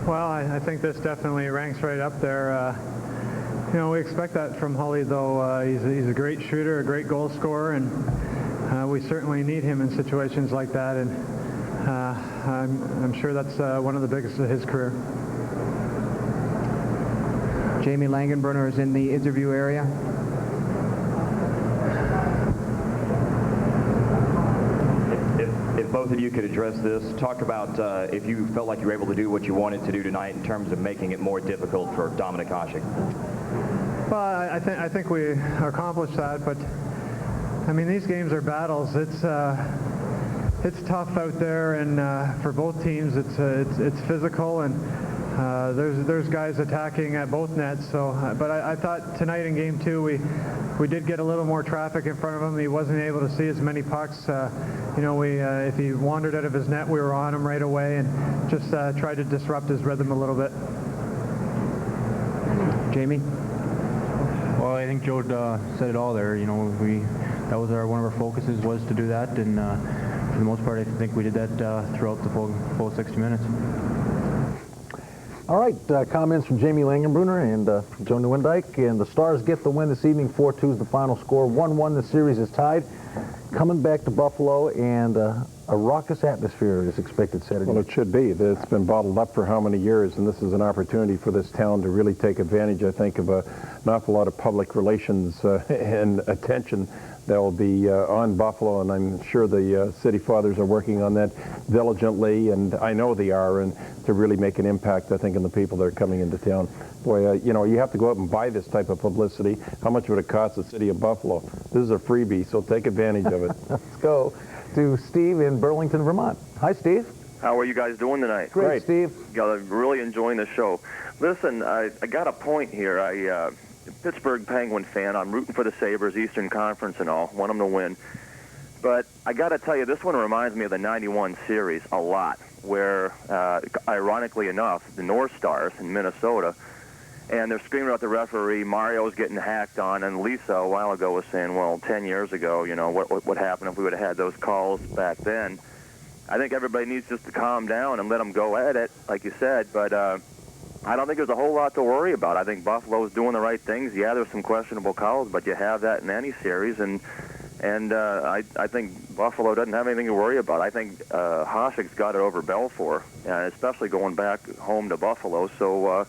Well, I think this definitely ranks right up there. We expect that from Hully, though. He's a great shooter, a great goal scorer, and we certainly need him in situations like that. And I'm sure that's one of the biggest of his career. Jamie Langenbrunner is in the interview area. If both of you could address this, talk about if you felt like you were able to do what you wanted to do tonight in terms of making it more difficult for Dominik Hasek. Well, I think we accomplished that, but I mean, these games are battles. It's tough out there, and for both teams, it's physical, and there's guys attacking at both nets. So, but I thought tonight in Game 2 we did get a little more traffic in front of him. He wasn't able to see as many pucks. If he wandered out of his net, we were on him right away, and just tried to disrupt his rhythm a little bit. Jamie? Well, I think Joe said it all there. That was one of our focuses was to do that, and for the most part, I think we did that throughout the full 60 minutes. All right, comments from Jamie Langenbrunner and Joe Nieuwendyk, and the Stars get the win this evening. 4-2 is the final score. 1-1, the series is tied. Coming back to Buffalo, and a raucous atmosphere is expected Saturday. Well, it should be. It's been bottled up for how many years, and this is an opportunity for this town to really take advantage, I think, of an awful lot of public relations and attention that will be on Buffalo, and I'm sure the city fathers are working on that diligently, and I know they are, and to really make an impact, I think, on the people that are coming into town. Boy, you have to go out and buy this type of publicity. How much would it cost the city of Buffalo? This is a freebie, so take advantage of it. Let's go to Steve in Burlington, Vermont. Hi, Steve. How are you guys doing tonight? Great, Steve. I'm really enjoying the show. Listen, I got a point here. Pittsburgh Penguin fan. I'm rooting for the Sabres, Eastern Conference and all. Want them to win. But I got to tell you, this one reminds me of the 91 series a lot, where, ironically enough, the North Stars in Minnesota, and they're screaming about the referee, Mario's getting hacked on, and Lisa a while ago was saying, well, 10 years ago, what happened if we would have had those calls back then. I think everybody needs just to calm down and let them go at it, like you said, but I don't think there's a whole lot to worry about. I think Buffalo's doing the right things. Yeah, there's some questionable calls, but you have that in any series, and I think Buffalo doesn't have anything to worry about. I think Hasek's got it over Belfour, especially going back home to Buffalo. So,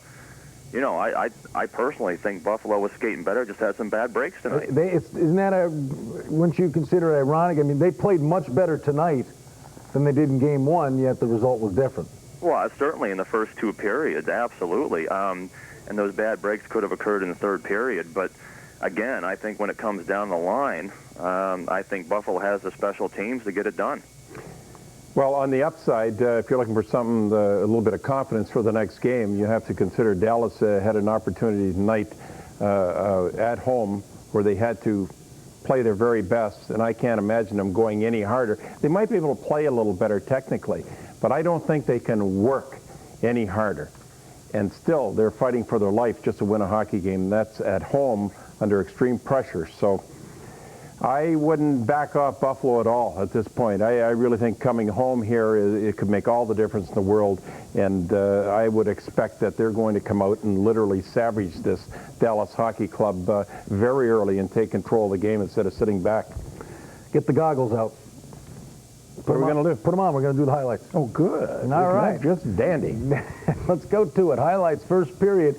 I personally think Buffalo was skating better, just had some bad breaks tonight. Isn't that wouldn't you consider it ironic? I mean, they played much better tonight than they did in Game 1, yet the result was different. Well, certainly in the first two periods, absolutely. And those bad breaks could have occurred in the third period. But, again, I think when it comes down the line, I think Buffalo has the special teams to get it done. Well, on the upside, if you're looking for something, a little bit of confidence for the next game, you have to consider Dallas had an opportunity tonight at home where they had to play their very best, and I can't imagine them going any harder. They might be able to play a little better technically, but I don't think they can work any harder. And still, they're fighting for their life just to win a hockey game. That's at home under extreme pressure. So I wouldn't back off Buffalo at all at this point. I really think coming home here, it could make all the difference in the world. And I would expect that they're going to come out and literally savage this Dallas Hockey Club very early and take control of the game instead of sitting back. Get the goggles out. What are we going to do? Put them on. We're going to do the highlights. Oh, good. All right. Just dandy. Let's go to it. Highlights, first period.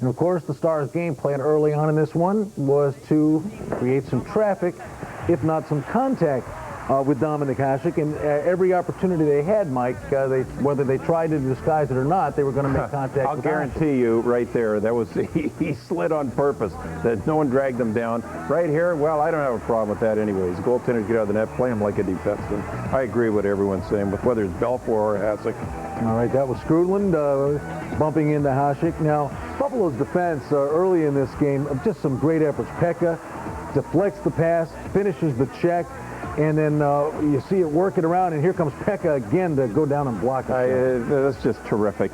And, of course, the Stars' game plan early on in this one was to create some traffic, if not some contact, with Dominic Hasek. And every opportunity they had, Mike, whether they tried to disguise it or not, they were going to make contact. I'll guarantee you right there, that was he slid on purpose, that no one dragged him down. Right here, well, I don't have a problem with that anyways. Goaltenders get out of the net, play him like a defenseman. I agree with what everyone's saying, but whether it's Belfour or Hasek. All right, that was Skrudland bumping into Hasek. Now, Buffalo's defense early in this game, just some great efforts. Pekka deflects the pass, finishes the check, and then you see it working around, and here comes Pekka again to go down and block it. That's just terrific.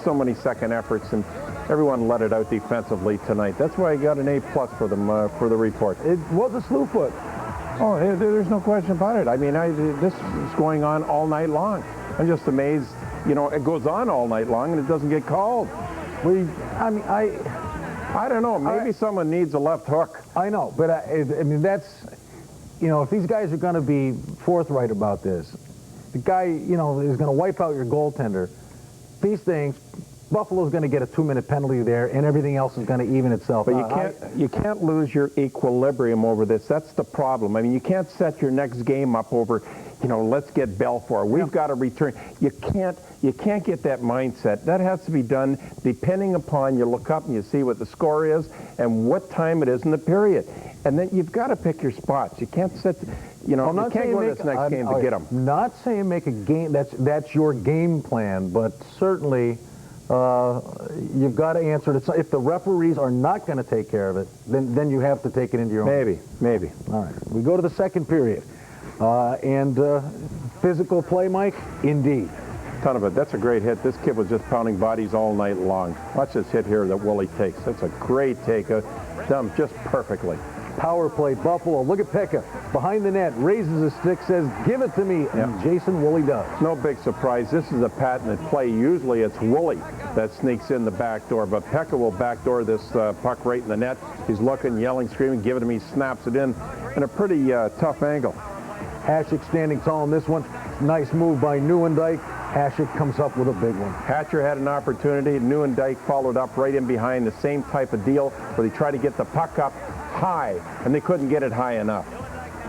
So many second efforts, and everyone let it out defensively tonight. That's why I got an A+ for them for the report. It was a slew foot. Oh, there's no question about it. I mean, this is going on all night long. I'm just amazed. You know, it goes on all night long, and it doesn't get called. I don't know. Maybe someone needs a left hook. I know, but I mean, that's, you know, if these guys are going to be forthright about this, the guy, you know, is going to wipe out your goaltender. These things, Buffalo's going to get a 2-minute penalty there, and everything else is going to even itself out. But you can't lose your equilibrium over this. That's the problem. I mean, you can't set your next game up over, you know, let's get Belfour. We've got to return. You can't get that mindset. That has to be done depending upon, you look up and you see what the score is and what time it is in the period. And then you've got to pick your spots. You can't set, you know, you can't go to this next game to get them. Not saying make a game, that's your game plan, but certainly you've got to answer it. If the referees are not going to take care of it, then you have to take it into your own. Maybe. All right. We go to the second period. And physical play, Mike? Indeed. Ton of it. That's a great hit. This kid was just pounding bodies all night long. Watch this hit here that Willie takes. That's a great take. Done just perfectly. Power play, Buffalo. Look at Pekka. Behind the net, raises his stick, says, give it to me, and Jason Woolley does. No big surprise. This is a patented play. Usually it's Woolley that sneaks in the back door, but Pekka will backdoor this puck right in the net. He's looking, yelling, screaming, give it to me, snaps it in a pretty tough angle. Hasek standing tall in this one. Nice move by Nieuwendyk. Hasek comes up with a big one. Hatcher had an opportunity. Nieuwendyk followed up right in behind, the same type of deal where they tried to get the puck up high, and they couldn't get it high enough.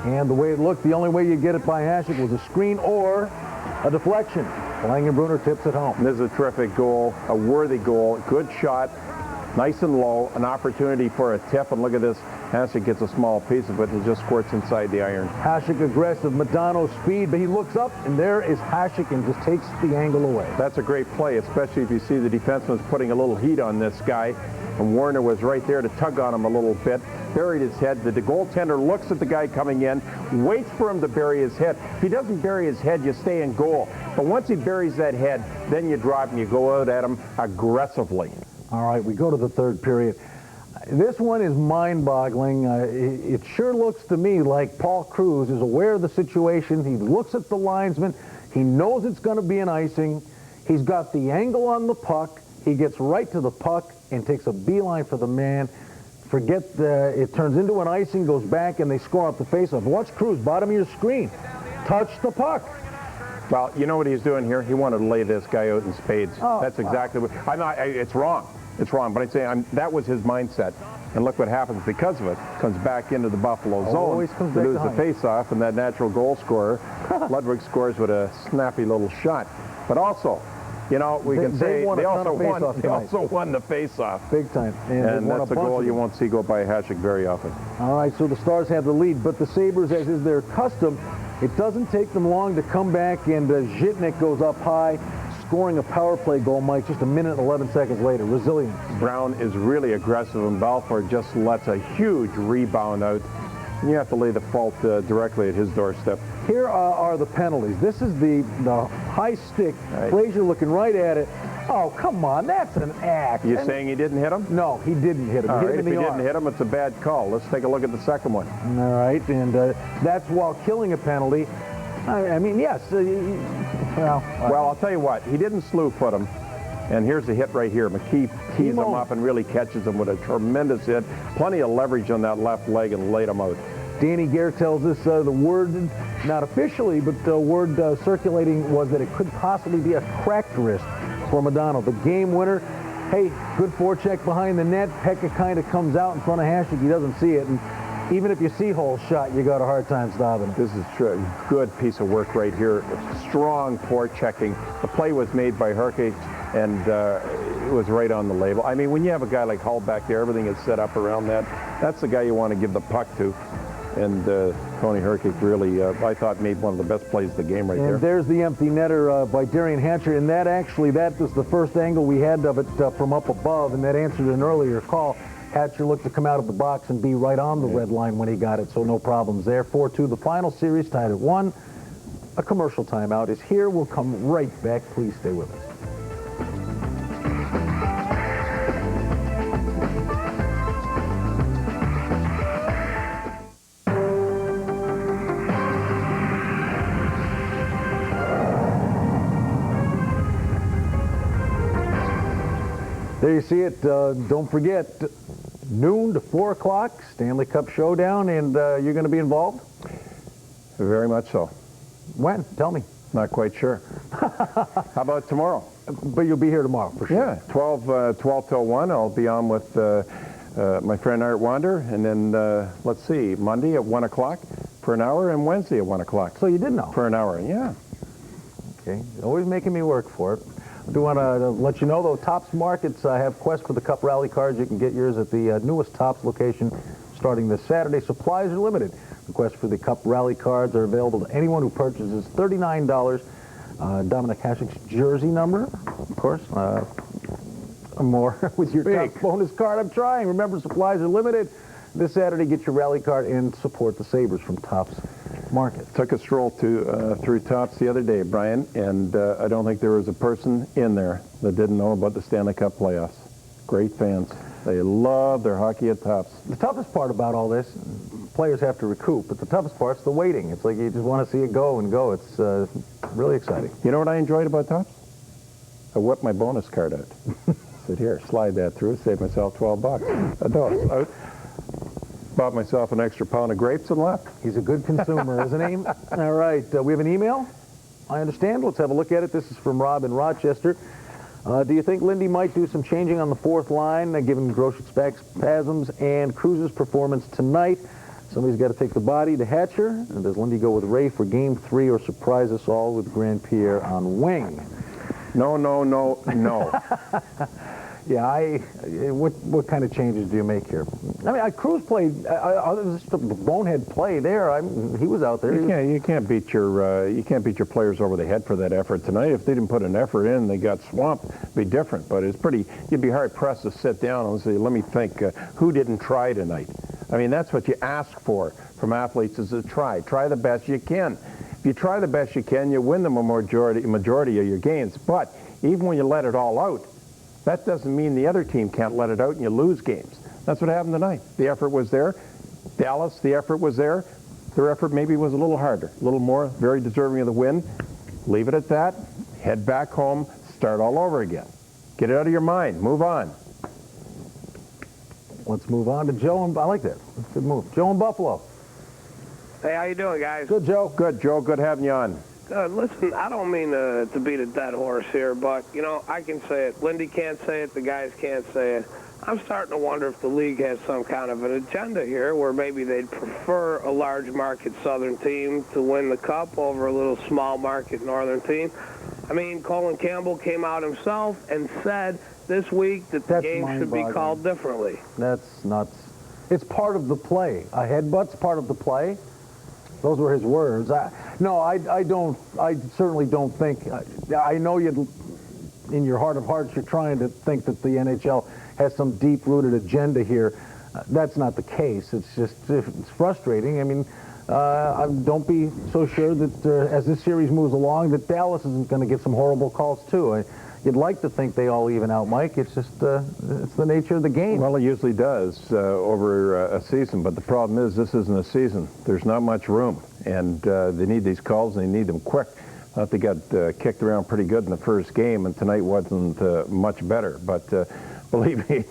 And the way it looked, the only way you get it by Hasek was a screen or a deflection. Langenbrunner tips it home. This is a terrific goal, a worthy goal, good shot, nice and low, an opportunity for a tip, and look at this. Hasek gets a small piece of it and just squirts inside the iron. Hasek aggressive, Madano's speed, but he looks up, and there is Hasek and just takes the angle away. That's a great play, especially if you see the defenseman's putting a little heat on this guy. And Warner was right there to tug on him a little bit, buried his head. The goaltender looks at the guy coming in, waits for him to bury his head. If he doesn't bury his head, you stay in goal. But once he buries that head, then you drop and you go out at him aggressively. All right, we go to the third period. This one is mind-boggling. It sure looks to me like Paul Cruz is aware of the situation. He looks at the linesman. He knows it's going to be an icing. He's got the angle on the puck. He gets right to the puck and takes a beeline for the man. It turns into an icing, goes back, and they score off the faceoff. Watch Cruz, bottom of your screen. Touch the puck. Well, you know what he's doing here? He wanted to lay this guy out in spades. That's exactly what... it's wrong. It's wrong, but I'm saying that was his mindset. And look what happens because of it. Comes back into the Buffalo zone to lose the face-off, and that natural goal scorer, Ludwig, scores with a snappy little shot. But also, you know, we can say they also won the face-off. Big time. And that's a goal you won't see go by Hasek very often. All right, so the Stars have the lead, but the Sabres, as is their custom, It doesn't take them long to come back, and Zhitnik goes up high, scoring a power play goal, Mike, just a minute and 11 seconds later. Resilience. Brown is really aggressive, and Balfour just lets a huge rebound out. And you have to lay the fault directly at his doorstep. Here are the penalties. This is the high stick. Right. Frazier looking right at it. Oh, come on, that's an act. You saying he didn't hit him? No, he didn't hit him. All right, if he didn't hit him, it's a bad call. Let's take a look at the second one. All right, and that's while killing a penalty. I mean, yes. Well, I'll tell you what. He didn't slew foot him. And here's the hit right here. McKee tees him up and really catches him with a tremendous hit. Plenty of leverage on that left leg and laid him out. Danny Gare tells us the word, not officially, but the word circulating was that it could possibly be a cracked wrist for Modano. The game winner, hey, good forecheck behind the net. Pekka kind of comes out in front of Hasek. He doesn't see it. And even if you see hole shot, you got a hard time stopping it. This is true. Good piece of work right here. Strong forechecking. The play was made by Herke, and it was right on the label. I mean, when you have a guy like Hull back there, everything is set up around that. That's the guy you want to give the puck to. And Tony Herke really, I thought, made one of the best plays of the game right there. And there's the empty netter by Darian Hatcher. And that was the first angle we had of it from up above, and that answered an earlier call. Hatcher looked to come out of the box and be right on the red line when he got it, so no problems there. 4-2, the final series tied at 1. A commercial timeout is here. We'll come right back. Please stay with us. There you see it. Don't forget, noon to 4 o'clock, Stanley Cup Showdown, and you're going to be involved? Very much so. When? Tell me. Not quite sure. How about tomorrow? But you'll be here tomorrow, for sure. Yeah, 12 till 1. I'll be on with my friend Art Wander, and then, let's see, Monday at 1 o'clock for an hour, and Wednesday at 1 o'clock. So you did know? For an hour, yeah. Okay, always making me work for it. I do want to let you know, though, Topps Markets have Quest for the Cup Rally cards. You can get yours at the newest Topps location starting this Saturday. Supplies are limited. The Quest for the Cup Rally cards are available to anyone who purchases $39. Dominic Hasek's jersey number, of course. More with your Topps bonus card. I'm trying. Remember, supplies are limited. This Saturday, get your rally card and support the Sabres from Topps Market. Took a stroll through Topps the other day, Brian, and I don't think there was a person in there that didn't know about the Stanley Cup playoffs. Great fans. They love their hockey at Topps. The toughest part about all this, players have to recoup, but the toughest part's the waiting. It's like you just want to see it go and go. It's really exciting. You know what I enjoyed about Topps? I whipped my bonus card out. Said, here, slide that through, save myself $12. I know. Bought myself an extra pound of grapes and left. He's a good consumer, isn't he? All right, we have an email, I understand. Let's have a look at it. This is from Rob in Rochester. Do you think Lindy might do some changing on the fourth line, given Grosic's back spasms and Cruz's performance tonight? Somebody's got to take the body to Hatcher. And does Lindy go with Ray for Game 3 or surprise us all with Grand Pierre on wing? No, no, no, no. Yeah, what kind of changes do you make here? I mean, Cruz played, just a bonehead play there. He was out there. You can't beat your players over the head for that effort tonight. If they didn't put an effort in, they got swamped. It'd be different. But it's pretty. You'd be hard pressed to sit down and say, "Let me think. Who didn't try tonight?" I mean, that's what you ask for from athletes: is to try the best you can. If you try the best you can, you win the majority of your games. But even when you let it all out, that doesn't mean the other team can't let it out and you lose games. That's what happened tonight. The effort was there. Dallas, the effort was there. Their effort maybe was a little harder, a little more, very deserving of the win. Leave it at that. Head back home. Start all over again. Get it out of your mind. Move on. Let's move on to Joe. I like that. Good move. Joe in Buffalo. Hey, how you doing, guys? Good, Joe. Good, Joe. Good having you on. Listen, I don't mean to beat a dead horse here, but, you know, I can say it. Lindy can't say it. The guys can't say it. I'm starting to wonder if the league has some kind of an agenda here where maybe they'd prefer a large market Southern team to win the Cup over a little small market Northern team. I mean, Colin Campbell came out himself and said this week that the game should be called differently. That's nuts. It's part of the play. A headbutt's part of the play. Those were his words. No, I don't. I certainly don't think. I know you, in your heart of hearts, you're trying to think that the NHL has some deep-rooted agenda here. That's not the case. It's just it's frustrating. I mean, don't be so sure that as this series moves along, that Dallas isn't going to get some horrible calls too. You'd like to think they all even out, Mike. It's just it's the nature of the game. Well, it usually does over a season, but the problem is this isn't a season. There's not much room, and they need these calls, and they need them quick. They got kicked around pretty good in the first game, and tonight wasn't much better. But believe me,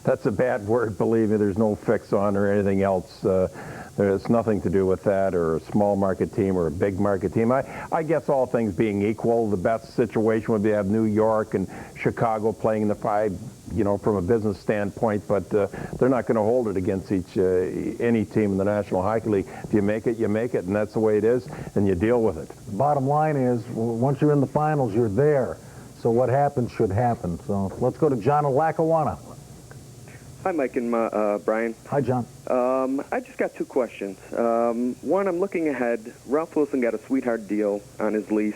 that's a bad word. Believe me, there's no fix on or anything else. There's nothing to do with that, or a small market team or a big market team. I guess all things being equal, the best situation would be to have New York and Chicago playing in the 5, from a business standpoint, but they're not going to hold it against any team in the National Hockey League. If you make it, you make it, and that's the way it is, and you deal with it. Bottom line is, once you're in the finals, you're there. So what happens should happen. So let's go to John in Lackawanna. Hi, Mike and Brian. Hi, John. I just got 2 questions. One, I'm looking ahead. Ralph Wilson got a sweetheart deal on his lease.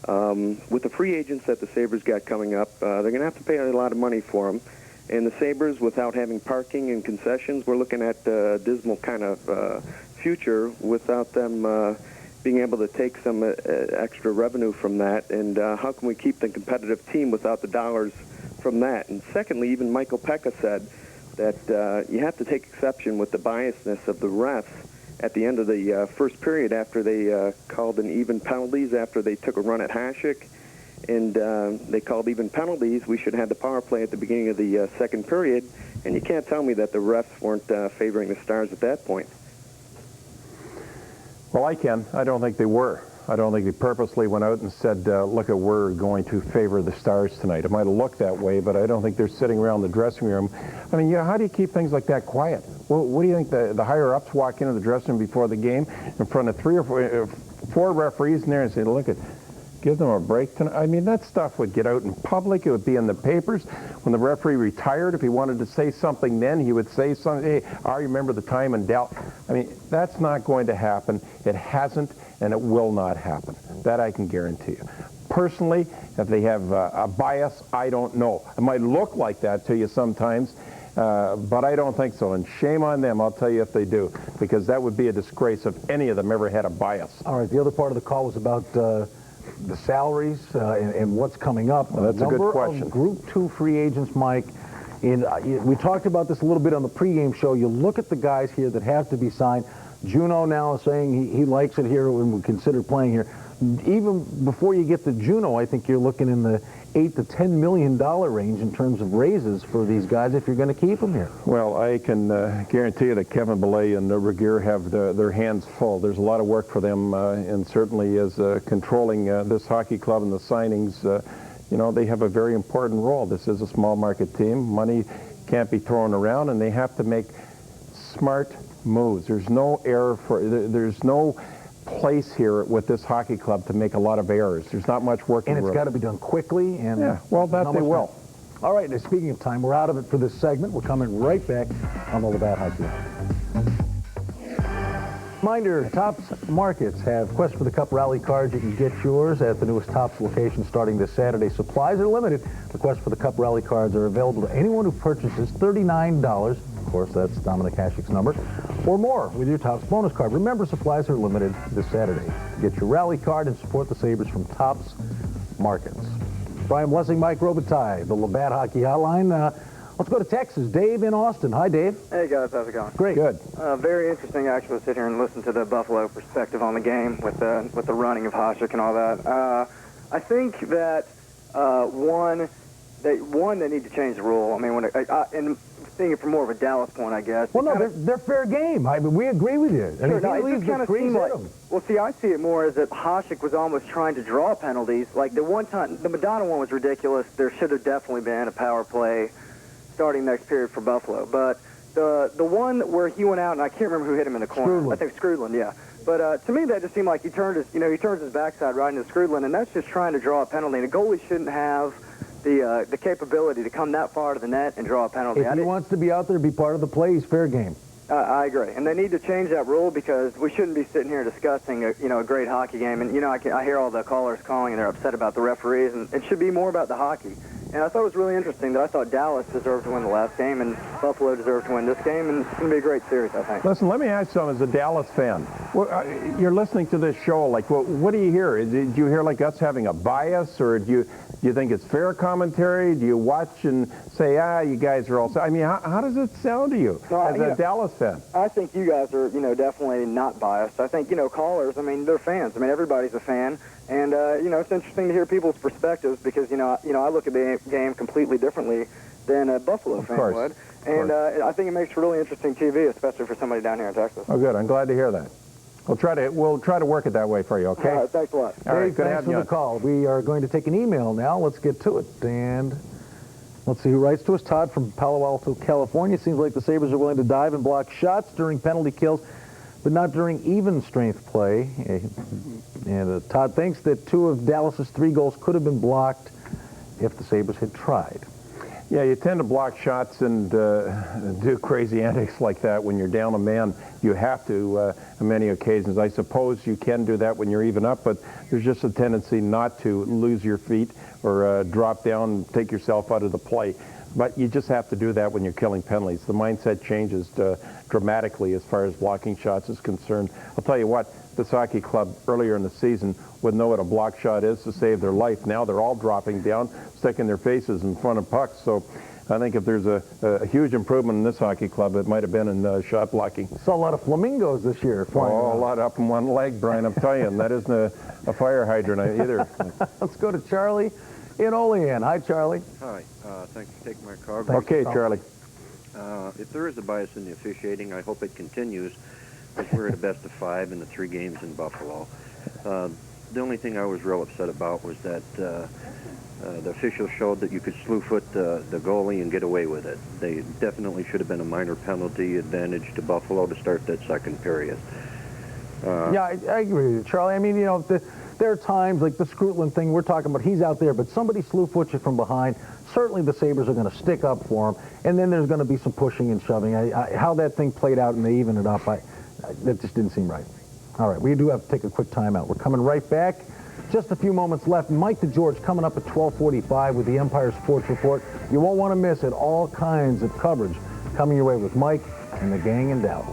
With the free agents that the Sabres got coming up, they're going to have to pay a lot of money for them. And the Sabres, without having parking and concessions, we're looking at a dismal kind of future without them being able to take some extra revenue from that. And how can we keep the competitive team without the dollars from that? And secondly, even Michael Pekka said that you have to take exception with the biasness of the refs at the end of the first period after they called an even penalties after they took a run at Hasek, and they called even penalties. We should have the power play at the beginning of the second period, and you can't tell me that the refs weren't favoring the Stars at that point. Well, I can. I don't think they were. I don't think they purposely went out and said, look, we're going to favor the Stars tonight. It might have looked that way, but I don't think they're sitting around the dressing room. I mean, how do you keep things like that quiet? Well, what do you think the higher-ups walk into the dressing room before the game in front of 3 or 4 referees in there and say, look, give them a break tonight? I mean, that stuff would get out in public. It would be in the papers. When the referee retired, if he wanted to say something then, he would say something. Hey, I remember the time in Dallas. I mean, that's not going to happen. It hasn't, and it will not happen. That I can guarantee you. Personally, if they have a bias, I don't know. It might look like that to you sometimes, but I don't think so. And shame on them, I'll tell you if they do, because that would be a disgrace if any of them ever had a bias. All right, the other part of the call was about the salaries and what's coming up. Well, that's a good question. Number of Group 2 free agents, Mike. We talked about this a little bit on the pregame show. You look at the guys here that have to be signed. Juno now is saying he likes it here and would consider playing here. Even before you get to Juno, I think you're looking in the $8 to $10 million range in terms of raises for these guys if you're going to keep them here. Well, I can guarantee you that Kevin Belay and Regier have their hands full. There's a lot of work for them, and certainly as controlling this hockey club and the signings, they have a very important role. This is a small market team. Money can't be thrown around, and they have to make smart moves. There's no there's no place here with this hockey club to make a lot of errors. There's not much working. And it's got to be done quickly. And yeah, well, that they will. All right, now speaking of time, we're out of it for this segment. We're coming right back on the Labatt Hockey Hour. Reminder, Tops Markets have Quest for the Cup rally cards. You can get yours at the newest Tops location starting this Saturday. Supplies are limited. The Quest for the Cup rally cards are available to anyone who purchases $39. Of course, that's Dominic Hasek's number, or more with your Tops bonus card. Remember, supplies are limited this Saturday. Get your rally card and support the Sabres from Tops Markets. Brian Blessing, Mike Robitaille, the Labatt Hockey Hotline. Let's go to Texas. Dave in Austin. Hi, Dave. Hey, guys. How's it going? Great. Good. Very interesting, actually, to sit here and listen to the Buffalo perspective on the game with the running of Hasek and all that. I think that, they need to change the rule. I mean, and thinking from more of a Dallas point, I guess. Well, no, they're fair game. I mean, we agree with you. Sure, no, it just kind of seemed like, well, see, I see it more as that Hasek was almost trying to draw penalties. Like the one time, the Madonna one was ridiculous. There should have definitely been a power play starting next period for Buffalo. But the one where he went out, and I can't remember who hit him in the corner. Skrudland. I think Skrudland, yeah. But to me, that just seemed like he turns his backside right into Skrudland, and that's just trying to draw a penalty. And a goalie shouldn't have the capability to come that far to the net and draw a penalty. If he wants to be out there, be part of the play, he's fair game. I agree, and they need to change that rule because we shouldn't be sitting here discussing a great hockey game. And I hear all the callers calling and they're upset about the referees, and it should be more about the hockey. And I thought it was really interesting that I thought Dallas deserved to win the last game and Buffalo deserved to win this game, and it's going to be a great series, I think. Listen, let me ask you something as a Dallas fan. You're listening to this show, like, what do you hear? Do you hear like us having a bias, or do you think it's fair commentary? Do you watch and say, you guys are all... I mean, how does it sound to you as a Dallas fan? I think you guys are, definitely not biased. I think, callers, I mean, they're fans. I mean, everybody's a fan. And, it's interesting to hear people's perspectives because, I look at the game completely differently than a Buffalo fan would. And I think it makes really interesting TV, especially for somebody down here in Texas. Oh, good. I'm glad to hear that. We'll try to work it that way for you, okay? All right, thanks a lot. All right, good to thanks have for you the on. call. We are going to take an email now. Let's get to it. And let's see who writes to us. Todd from Palo Alto, California. Seems like the Sabres are willing to dive and block shots during penalty kills, but not during even strength play. And Todd thinks that 2 of Dallas's 3 goals could have been blocked if the Sabres had tried. Yeah, you tend to block shots and do crazy antics like that when you're down a man. You have to on many occasions. I suppose you can do that when you're even up, but there's just a tendency not to lose your feet or drop down and take yourself out of the play. But you just have to do that when you're killing penalties. The mindset changes dramatically as far as blocking shots is concerned. I'll tell you what, this hockey club earlier in the season would know what a block shot is to save their life. Now they're all dropping down, sticking their faces in front of pucks. So I think if there's a huge improvement in this hockey club, it might have been in shot blocking. Saw a lot of flamingos this year. Oh, a lot up in one leg, Brian, I'm telling you. And that isn't a fire hydrant either. Let's go to Charlie in Olean. Hi, Charlie. Hi. Thanks for taking my call. Okay, Charlie. If there is a bias in the officiating, I hope it continues, because we're at a best of 5 in the 3 games in Buffalo. The only thing I was real upset about was that the officials showed that you could slew foot the goalie and get away with it. They definitely should have been a minor penalty advantage to Buffalo to start that second period. Yeah, I agree with you, Charlie. I mean, there are times like the Scrutland thing we're talking about, he's out there, but somebody slew foot you from behind. Certainly the Sabres are going to stick up for him, and then there's going to be some pushing and shoving. How that thing played out and they even it up, that just didn't seem right. All right, we do have to take a quick timeout. We're coming right back. Just a few moments left. Mike DeGeorge coming up at 12:45 with the Empire Sports Report. You won't want to miss it. All kinds of coverage coming your way with Mike and the gang in Dallas.